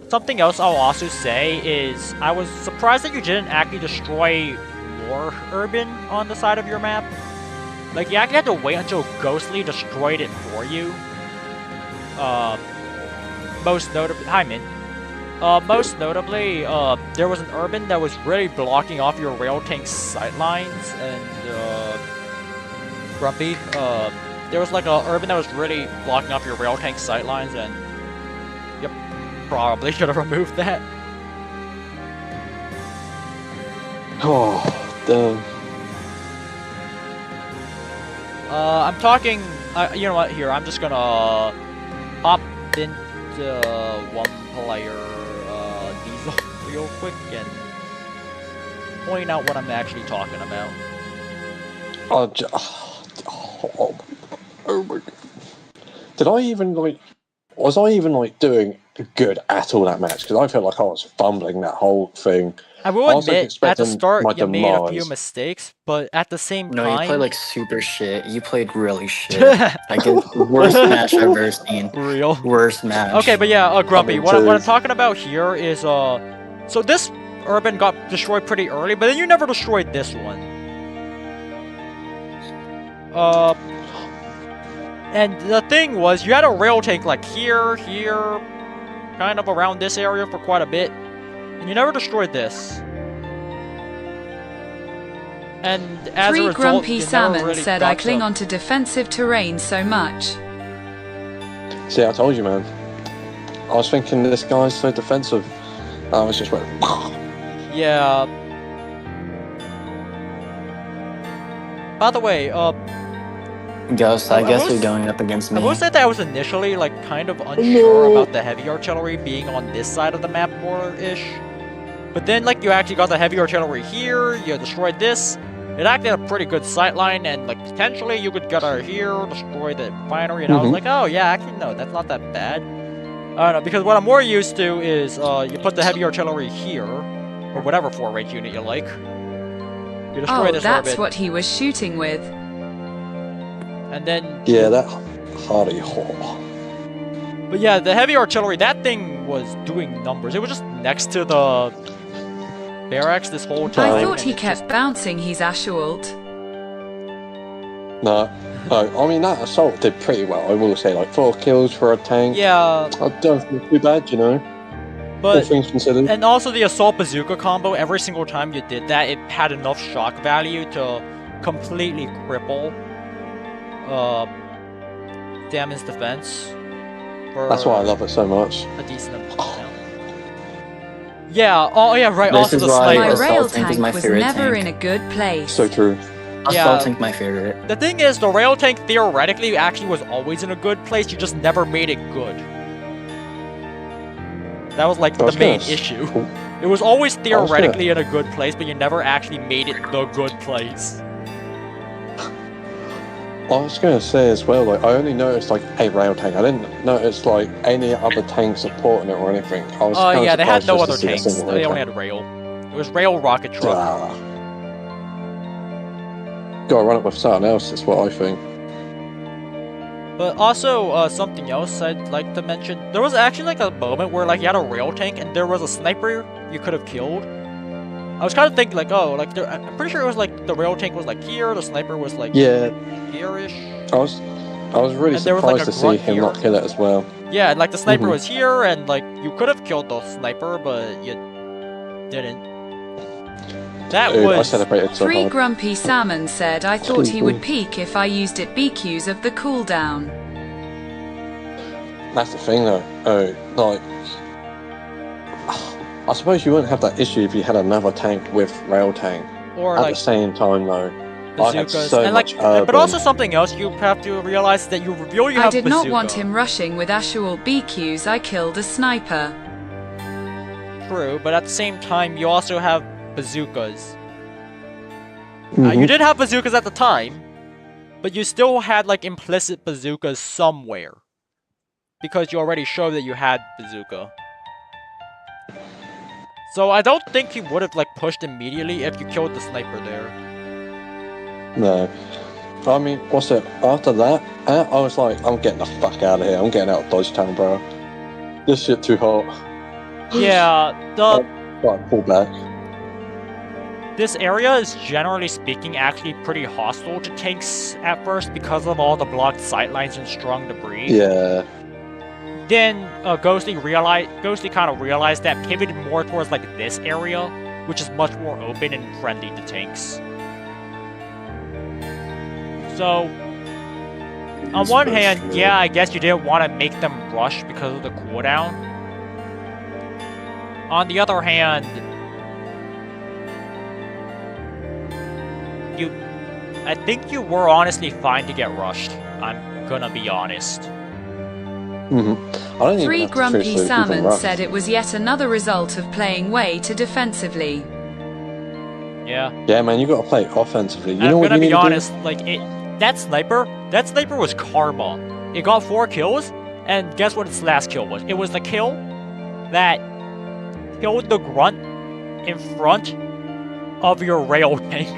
something else I'll also say is I was surprised that you didn't actually destroy more urban on the side of your map. Like, you actually had to wait until Ghostly destroyed it for you. Most notably, hi Min. Most notably, there was an urban that was really blocking off your rail tank's sightlines, and Grumpy, there was like a urban that was really blocking up your rail tank sightlines, and yep, probably should have removed that. Oh, damn. I'm talking. You know what? Here, I'm just gonna hop into one-player diesel real quick and point out what I'm actually talking about. Oh my god. Did I even like? Was I even like doing good at all that match? Because I felt like I was fumbling that whole thing. I will was, like, admit, at the expecting start, my you made a few demise. mistakes, but at the same No, you time, played like super shit. You played really shit. Like it's the worst match I've ever seen. real. Worst match. Okay, but yeah, Grumpy, mean, what I'm too. talking about here is, so this urban got destroyed pretty early, but then you never destroyed this one. And the thing was, you had a rail tank like here, kind of around this area for quite a bit, and you never destroyed this. And as a result, you never ghostlynate really said I got cling some- onto defensive terrain so much. See, I told you, man. I was thinking this guy's so defensive. I was just went. Yeah. By the way, Ghost, I I guess will you're going up against me. I will say that I was initially like kind of unsure about the heavy artillery being on this side of the map more-ish. But then like you actually got the heavy artillery here, you destroyed this. It actually had a pretty good sightline, and like potentially you could get her here, destroy the refinery, and I was like, oh yeah, actually no, that's not that bad. I don't know, because what I'm more used to is you put the heavy artillery here, or whatever 4-range unit you like. You destroy Oh, this that's orbit, what he was shooting with. and then Yeah, that hardy hole. But yeah, the heavy artillery, that thing was doing numbers. It was just next to the barracks this whole time. I thought and he it kept just- bouncing his Ashwalt. No, I mean that assault did pretty well. I will say, like 4 kills for a tank. Yeah, I don't feel too bad, you know. All but things considered. and also the assault bazooka combo. Every single time you did that, it had enough shock value to completely cripple Damon's defense. For That's why I love it so much. a decent amount. Yeah. Oh yeah. Right. This Also is the why My sniper. Assault rail tank is tank my was favorite never tank. in a good place. So true. Yeah. Assault tank, my favorite. The thing is, the rail tank theoretically actually was always in a good place. You just never made it good. That was like the That's main good. issue. It was always theoretically in a good place, but you never actually made it the good place. I was going to say as well, like I only noticed like a rail tank. I didn't notice like any other tanks supporting it or anything. I was Oh kinda yeah, they had surprised no just to other see a tanks. single They rail only tank. had rail. It was rail rocket truck. Gotta run it with something else, is what I think. But also, something else I'd like to mention. There was actually like a moment where like you had a rail tank and there was a sniper you could have killed. I was kind of thinking like, oh, like I'm pretty sure it was like the rail tank was like here, the sniper was like Yeah, here-ish. I was really And there was, like, surprised a to see grunt him here. not kill it as well. Yeah, and like the sniper Mhm. was here, and like you could have killed the sniper, but you didn't. That Dude, I was celebrated so hard. 3GrumpySalmon said I thought he would peak if I used it BQs of the cooldown. That's the thing though. Like, I suppose you wouldn't have that issue if you had another tank with rail tank. or At like the same time though, I had bazookas, so and like, much urban. but also something else you have to realize that you reveal you I have did not bazooka. want him rushing with Ashwalt BQs, I killed a sniper. True, but at the same time you also have bazookas. Mhm. You did have bazookas at the time, but you still had like implicit bazookas somewhere. Because you already showed that you had bazooka. So I don't think he would have like pushed immediately if you killed the sniper there. No. I mean, what's it? After that, I was like, I'm getting the fuck out of here. I'm getting out of Dodge Town, bro. This shit too hot. Yeah, Right, pull back. this area is generally speaking actually pretty hostile to tanks at first because of all the blocked sightlines and strong debris. Yeah. Then Ghostly kind of realized that, pivoted more towards like this area, which is much more open and friendly to tanks. So On one hand, yeah, I guess you didn't want to make them rush because of the cooldown. On the other hand, I think you were honestly fine to get rushed. I'm gonna be honest. I don't even have to seriously even 3GrumpySalmon rush. said it was yet another result of playing way too defensively. Yeah. Yeah, man, you got to play offensively. You know I'm what gonna you need be to do? honest, like that sniper was karma. It got 4 kills, and guess what its last kill was? It was the kill that killed the grunt in front of your rail tank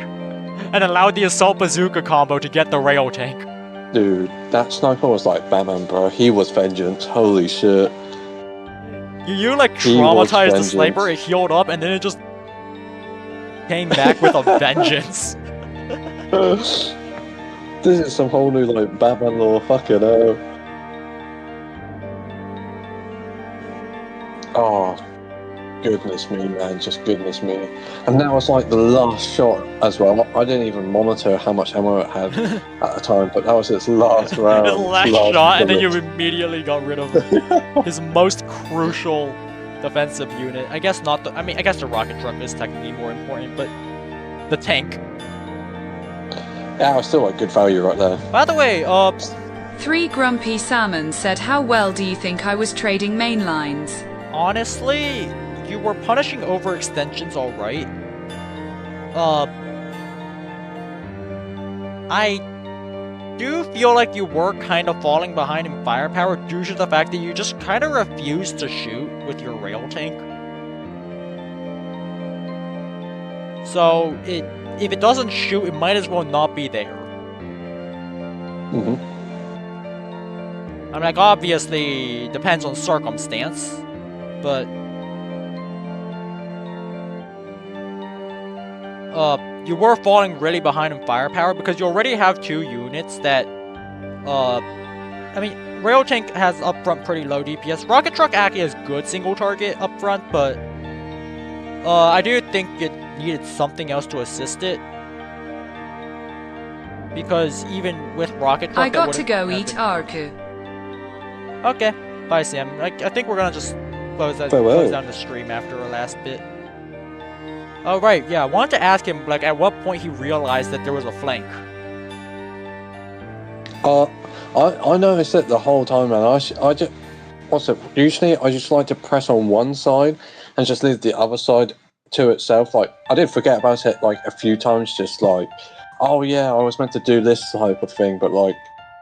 and allowed the assault bazooka combo to get the rail tank. Dude, that sniper was like Batman, bro. He was vengeance. Holy shit. You like He was traumatized the vengeance. sniper, it healed up, and then it just came back with a vengeance. This is some whole new like Batman lore. Fucking hell. Oh, goodness me, man. Just goodness me. And that was like the last shot as well. I didn't even monitor how much ammo it had at the time, but that was its last round. The last shot, and then you bullet. immediately got rid of his most crucial defensive unit. I guess not the. I mean, I guess the rocket truck is technically more important, but the tank. Yeah, it was still like good value right there. By the way, 3GrumpySalmon said, how well do you think I was trading main lines? honestly, you were punishing overextensions all right. I do feel like you were kind of falling behind in firepower due to the fact that you just kind of refused to shoot with your rail tank. So, if it doesn't shoot, it might as well not be there. I mean, like, obviously, depends on circumstance, but you were falling really behind in firepower because you already have 2 units that, I mean, rail tank has upfront pretty low DPS. Rocket truck actually has good single target upfront, but I do think it needed something else to assist it. Because even with rocket truck, I got to go eat Arku. Okay, bye Sam. I think we're gonna just close down the stream after our last bit. Oh right, yeah, I wanted to ask him, like, at what point he realized that there was a flank. I noticed it the whole time, man. Usually I just like to press on one side and just leave the other side to itself. Like, I did forget about it like a few times, just like, oh yeah, I was meant to do this type of thing, but like,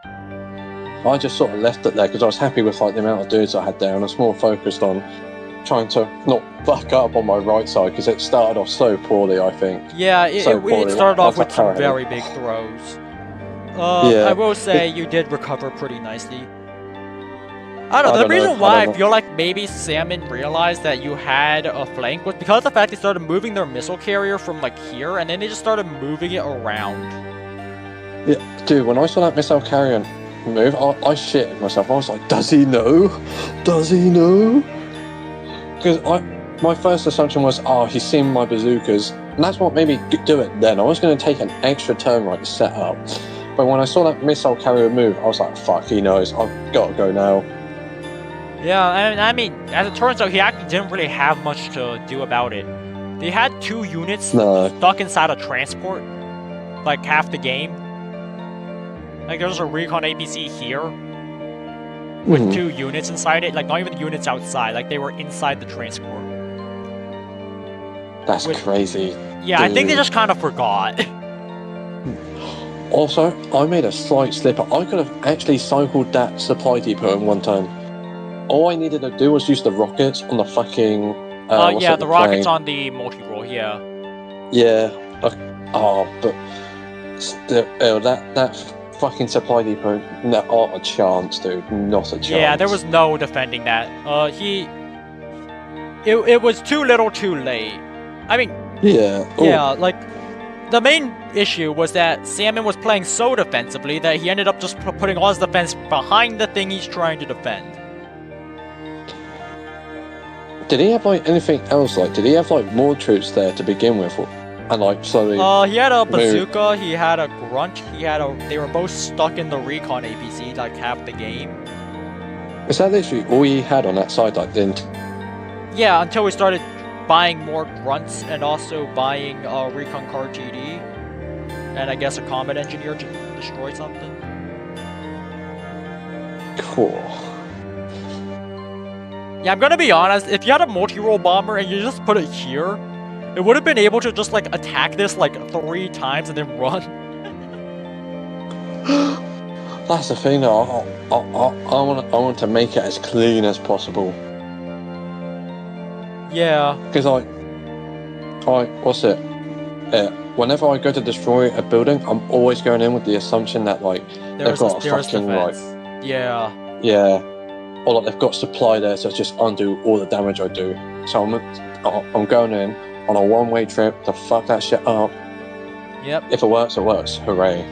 I just sort of left it there because I was happy with like the amount of dudes I had there, and I was more focused on trying to not fuck up on my right side because it started off so poorly, I think. Yeah, it started off with some very big throws. I will say you did recover pretty nicely. I don't know, the reason why I feel like maybe Salmon realized that you had a flank was because of the fact they started moving their missile carrier from like here, and then they just started moving it around. Yeah, dude, when I saw that missile carrier move, I shitted myself. I was like, does he know? Does he know? Because my first assumption was, oh, he's seen my bazookas, and that's what made me do it then. I was going to take an extra turn right to set up, but when I saw that missile carrier move, I was like, fuck, he knows, I've got to go now. Yeah, I mean, as it turns out, he actually didn't really have much to do about it. They had 2 units stuck inside a transport, like half the game. Like, there's a recon APC here with 2 units inside it, like not even the units outside, like they were inside the transport. That's crazy. Yeah, dude. I think they just kind of forgot. Also, I made a slight slip. I could have actually cycled that supply depot in one turn. All I needed to do was use the rockets on the fucking... yeah, the rockets on the multi-roll, yeah. Yeah. But still, that fucking supply depot, not a chance, dude. Not a chance. Yeah, there was no defending that. It was too little too late. I mean... Yeah. Yeah, like... The main issue was that Salmon was playing so defensively that he ended up just putting all his defense behind the thing he's trying to defend. Did he have like anything else? Like, did he have like more troops there to begin with? and like slowly. He had a bazooka, he had a grunt, they were both stuck in the recon APC like half the game. Is that literally all he had on that side? Like, didn't? Yeah, until we started buying more grunts and also buying a recon card GD. And I guess a combat engineer to destroy something. Cool. Yeah, I'm gonna be honest, if you had a multi-role bomber and you just put it here, it would have been able to just like attack this like 3 times and then run. That's the thing though, I want to make it as clean as possible. Yeah. Because what's it? Whenever I go to destroy a building, I'm always going in with the assumption that like they've got a fucking defense. like, Yeah. or like they've got supply there to just undo all the damage I do. So I'm going in on a one-way trip to fuck that shit up. Yep. If it works, it works. Hooray.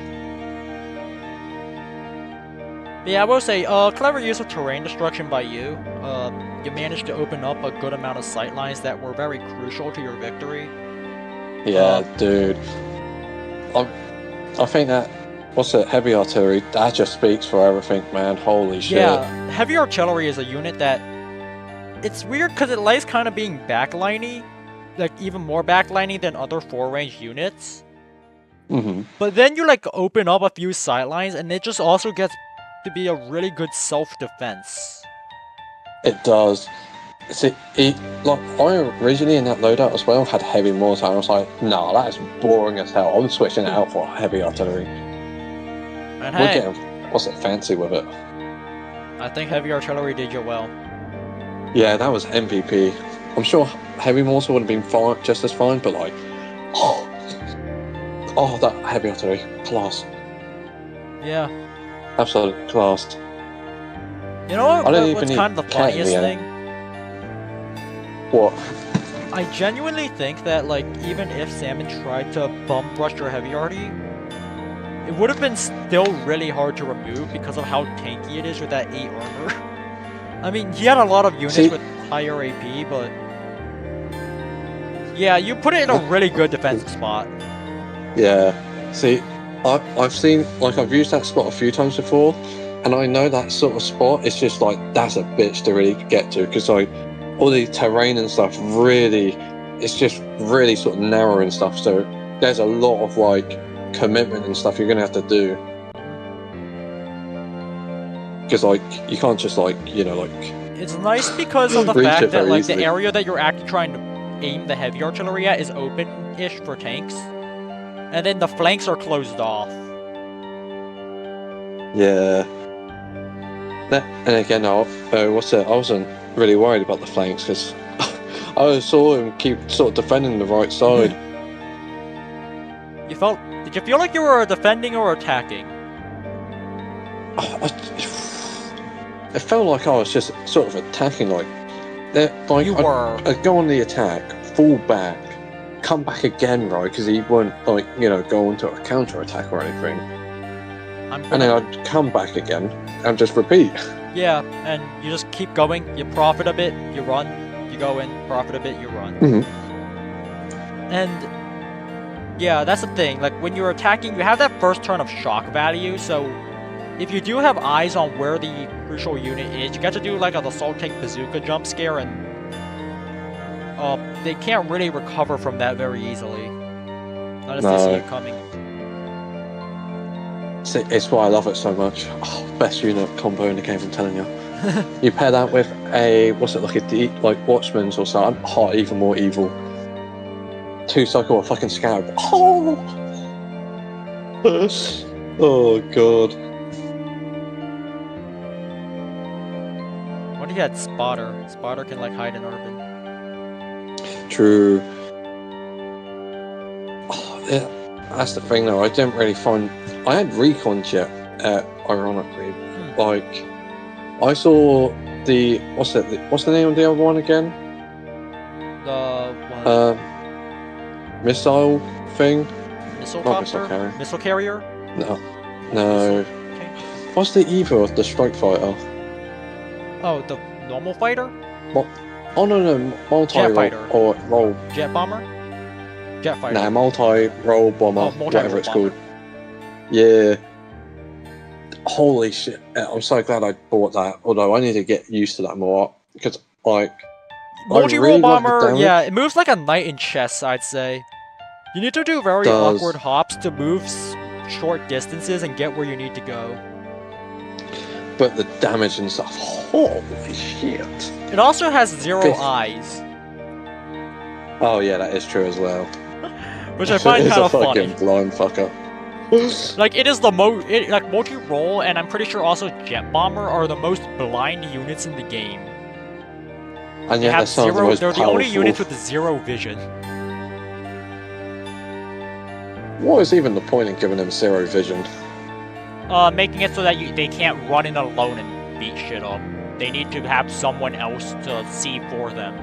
Yeah, I will say, clever use of terrain destruction by you. You managed to open up a good amount of sightlines that were very crucial to your victory. Yeah, dude. I think that, what's it, heavy artillery, that just speaks for everything, man. Holy shit. Yeah, heavy artillery is a unit that, it's weird because it likes kind of being backliney, like even more backliney than other 4-range units. Mm-hmm. But then you like open up a few sightlines and it just also gets to be a really good self-defense. It does. See, like, I originally in that loadout as well had heavy mortar, and I was like, nah, that is boring as hell. I'm switching it out for heavy artillery. And We're hey, getting, what's it, fancy with it. I think heavy artillery did you well. Yeah, that was MVP. I'm sure heavy mortar would have been fine, just as fine, but like, oh, that heavy artillery, class. Yeah. Absolute class. You know I don't what's even kind of the need cat in funniest the thing? What? I genuinely think that, like, even if Salmon tried to bum rush your heavy arty, it would have been still really hard to remove because of how tanky it is with that 8 armor. I mean, he had a lot of units with higher AP, but... Yeah, you put it in a really good defensive spot. Yeah. See, I've seen, like, I've used that spot a few times before, and I know that sort of spot is just like, that's a bitch to really get to, because like, all the terrain and stuff really, it's just really sort of narrow and stuff, so there's a lot of like commitment and stuff you're gonna have to do. Because like, you can't just like, you know, like... It's nice because of the reach fact it that very like easily. the area that you're actually trying to aim the heavy artillery at is open-ish for tanks. And then the flanks are closed off. Yeah. And again, what's it? I wasn't really worried about the flanks because I saw him keep sort of defending the right side. Did you feel like you were defending or attacking? It felt like I was just sort of attacking, like You were. I'd go on the attack, fall back, come back again, right? Because he won't, like, you know, go into a counter attack or anything. And then I'd come back again and just repeat. Yeah, and you just keep going, you profit a bit, you run, you go in, profit a bit, you run. Mhm. And yeah, that's the thing, like when you're attacking, you have that first turn of shock value, so if you do have eyes on where the crucial unit is, you get to do like an assault tank bazooka jump scare, and they can't really recover from that very easily. Not as they see it coming. It's why I love it so much. Oh, best unit combo in the game, I'm telling you. You pair that with a, what's it, like a like Watchman's or something, oh, even more evil. 2-cycle, a fucking scarab. Oh! Oh, God. What if you had Spotter? Spotter can like hide in urban. True. Oh, yeah, that's the thing though, I didn't really find... I had recon jet, ironically. Like, I saw the... What's the name of the other one again? The one? Missile thing? Missile Not copter? missile carrier. Missile carrier? No. Okay. What's the Evo of the strike fighter? Oh, the normal fighter? Oh no, multi Jet fighter. or roll. Jet bomber? Jet fighter. Nah, multi-role bomber, Oh, whatever multi-role it's bomber. called. Yeah. Holy shit! I'm so glad I bought that. Although I need to get used to that more because like Multi-role really like the bomber, damage. yeah, it moves like a knight in chess, I'd say. You need to do very Does. awkward hops to move short distances and get where you need to go. But the damage and stuff, holy shit! It also has 0 Fifth. eyes, Oh yeah, that is true as well. which I find It's kind a of funny. fucking blind fucker. Like, it is the like, multi-role, and I'm pretty sure also Jet Bomber are the most blind units in the game. And They yet they're have some of the 0, most they're the powerful. only units with 0 vision. What is even the point in giving them 0 vision? Making it so that they can't run in alone and beat shit up. They need to have someone else to see for them.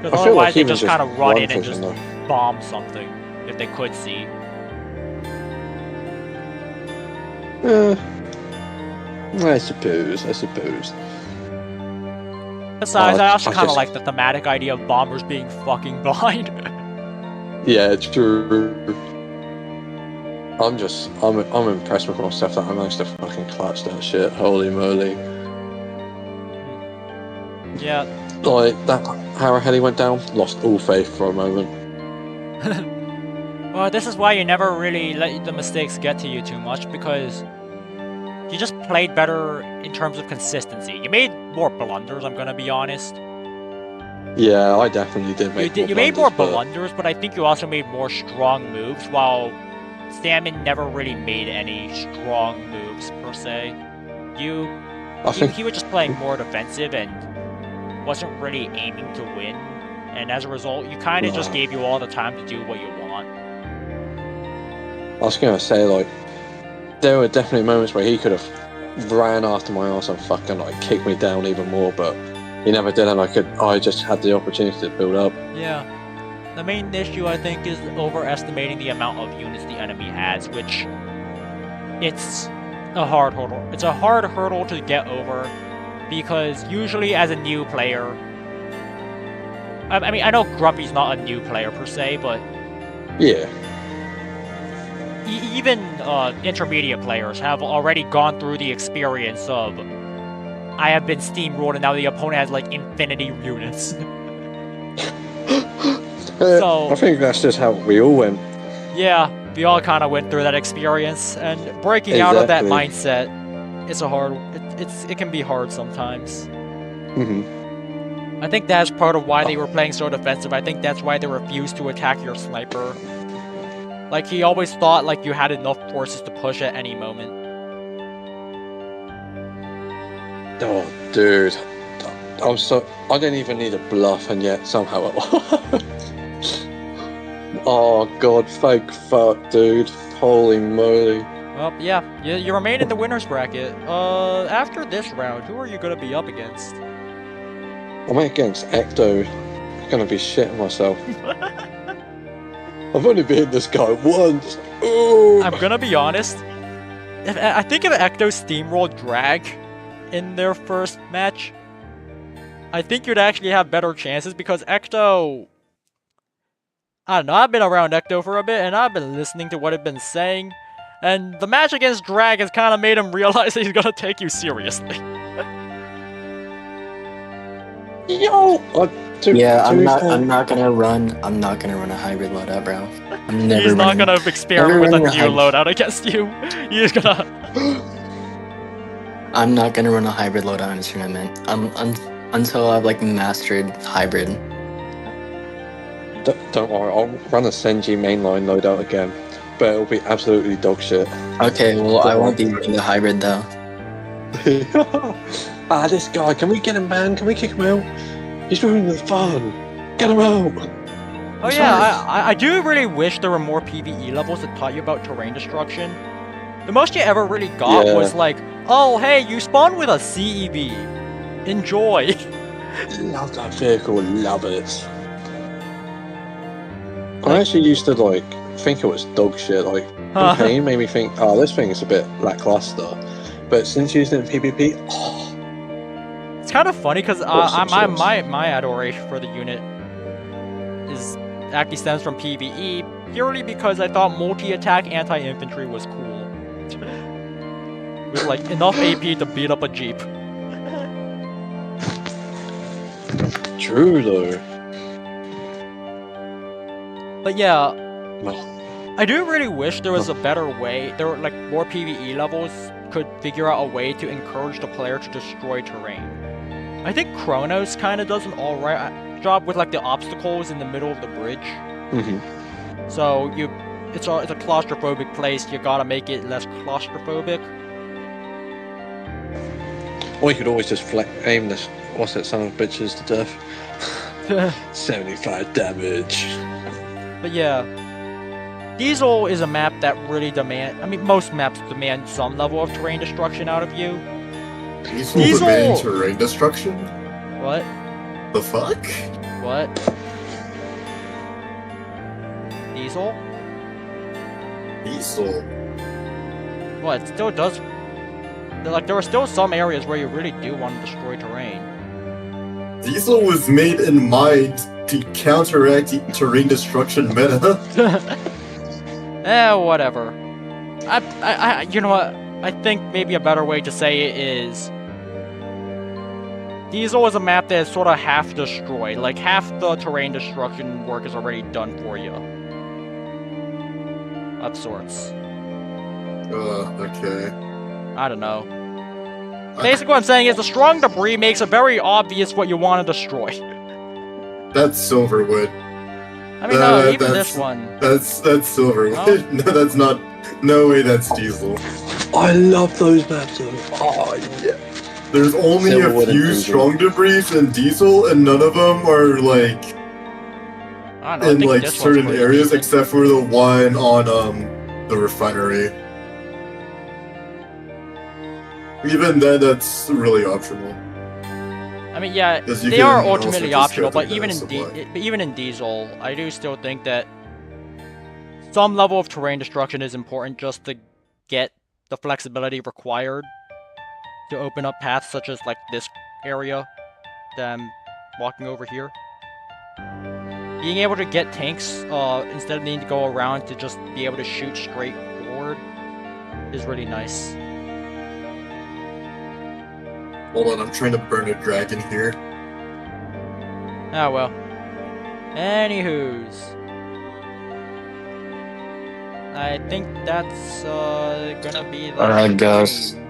Because I feel like otherwise they even just kind of run one in and vision, just though. bomb something, if they could see. I suppose. Besides, I also I kind of just- like the thematic idea of bombers being fucking blind. Yeah, it's true. I'm impressed with myself that I managed to fucking clutch that shit. Holy moly! Yeah. Like that, how Heli went down, lost all faith for a moment. Well, this is why you never really let the mistakes get to you too much, because you just played better in terms of consistency. You made more blunders, I'm gonna be honest. Yeah, I definitely did make. You made more but- blunders, but I think you also made more strong moves, while Salmon never really made any strong moves, per se. He was just playing more defensive and wasn't really aiming to win, and as a result, you kind of just gave you all the time to do what you want. I was gonna say, like, there were definitely moments where he could have ran after my ass and fucking like kicked me down even more, but he never did, and I just had the opportunity to build up. Yeah. The main issue, I think, is overestimating the amount of units the enemy has, which it's a hard hurdle. It's a hard hurdle to get over, because usually as a new player, I mean, I know Grumpy's not a new player per se, but Yeah. even intermediate players have already gone through the experience of, I have been steamrolled and now the opponent has like infinity units. So- I think that's just how we all went. Yeah, we all kind of went through that experience, and breaking out of that Exactly. mindset, it's a hard. It can be hard sometimes. Hmm. I think that's part of why they were playing so defensive. I think that's why they refused to attack your sniper. Like, he always thought like you had enough forces to push at any moment. Oh, dude. I didn't even need a bluff, and yet somehow it was. Oh god, fake fuck, dude. Holy moly. Well, yeah, you remain in the winner's bracket. After this round, who are you gonna be up against? I'm against Ecto. I'm gonna be shitting myself. I've only beaten this guy once. Ooh. I'm gonna be honest. I think if Ecto steamrolled Drag in their first match, I think you'd actually have better chances, because Ecto... I don't know, I've been around Ecto for a bit, and I've been listening to what it's been saying, and the match against Drag has kind of made him realize that he's gonna take you seriously. Yo! I'm not gonna run a hybrid loadout, bro. I'm never He's not running- gonna experiment with a running a new hybrid. loadout against you. He's gonna... I'm not gonna run a hybrid loadout in this tournament. Until I've like mastered hybrid. Don't worry, I'll run a Senji mainline loadout again, but it'll be absolutely dog shit. Okay, well I won't be running the hybrid though. This guy, can we get him banned? Can we kick him out? He's ruining the fun. Get him out. Oh yeah, I do really wish there were more PvE levels that taught you about terrain destruction. The most you ever really got Yeah. was like, oh hey, you spawned with a CEV. Enjoy. Love that vehicle, love it. I actually used to like think it was dog shit. Like, okay, made me think, oh, this thing is a bit lackluster. But since using it in PvP, It's kind of funny because Awesome sauce. my adoration for the unit is actually stems from PvE, purely because I thought multi-attack anti-infantry was cool. With like enough AP to beat up a jeep. True though. But yeah, Well, I do really wish there was a better way. There were like more PvE levels could figure out a way to encourage the player to destroy terrain. I think Kronos kind of does an alright job with like the obstacles in the middle of the bridge. mhm. So it's a claustrophobic place. You gotta make it less claustrophobic. Or you could always just aim this. What's that son of bitches to death? 75 damage. But yeah, Diesel is a map that really most maps demand some level of terrain destruction out of you. Diesel demanding terrain destruction? What? The fuck? What? Diesel? Diesel. What? It still does. There are still some areas where you really do want to destroy terrain. Diesel was made in mind to counteract terrain destruction meta. Whatever. You know what? I think maybe a better way to say it is Diesel is a map that is sort of half destroyed. Like half the terrain destruction work is already done for you. Of sorts. Okay. I don't know. Basically what I'm saying is the strong debris makes it very obvious what you want to destroy. That's Silverwood. I mean, no, even this one. That's Silverwood. No, that's not. No way, that's Diesel. I love those maps though. Oh yeah. There's only Silverwood a and few Diesel. strong debris in Diesel, and none of them are like I don't know, I in think like this one's certain pretty areas, decent. except for the one on the refinery. Even then, that's really optional. I mean, yeah, 'Cause you they can are also ultimately just optional, go but through even that in supply. even in Diesel, I do still think that some level of terrain destruction is important just to get the flexibility required to open up paths such as like this area that I'm walking over here. Being able to get tanks instead of needing to go around to just be able to shoot straight forward is really nice. Hold on, I'm trying to burn a dragon here. Ah well. Anywho's. I think that's gonna be the Alright, guys. stream.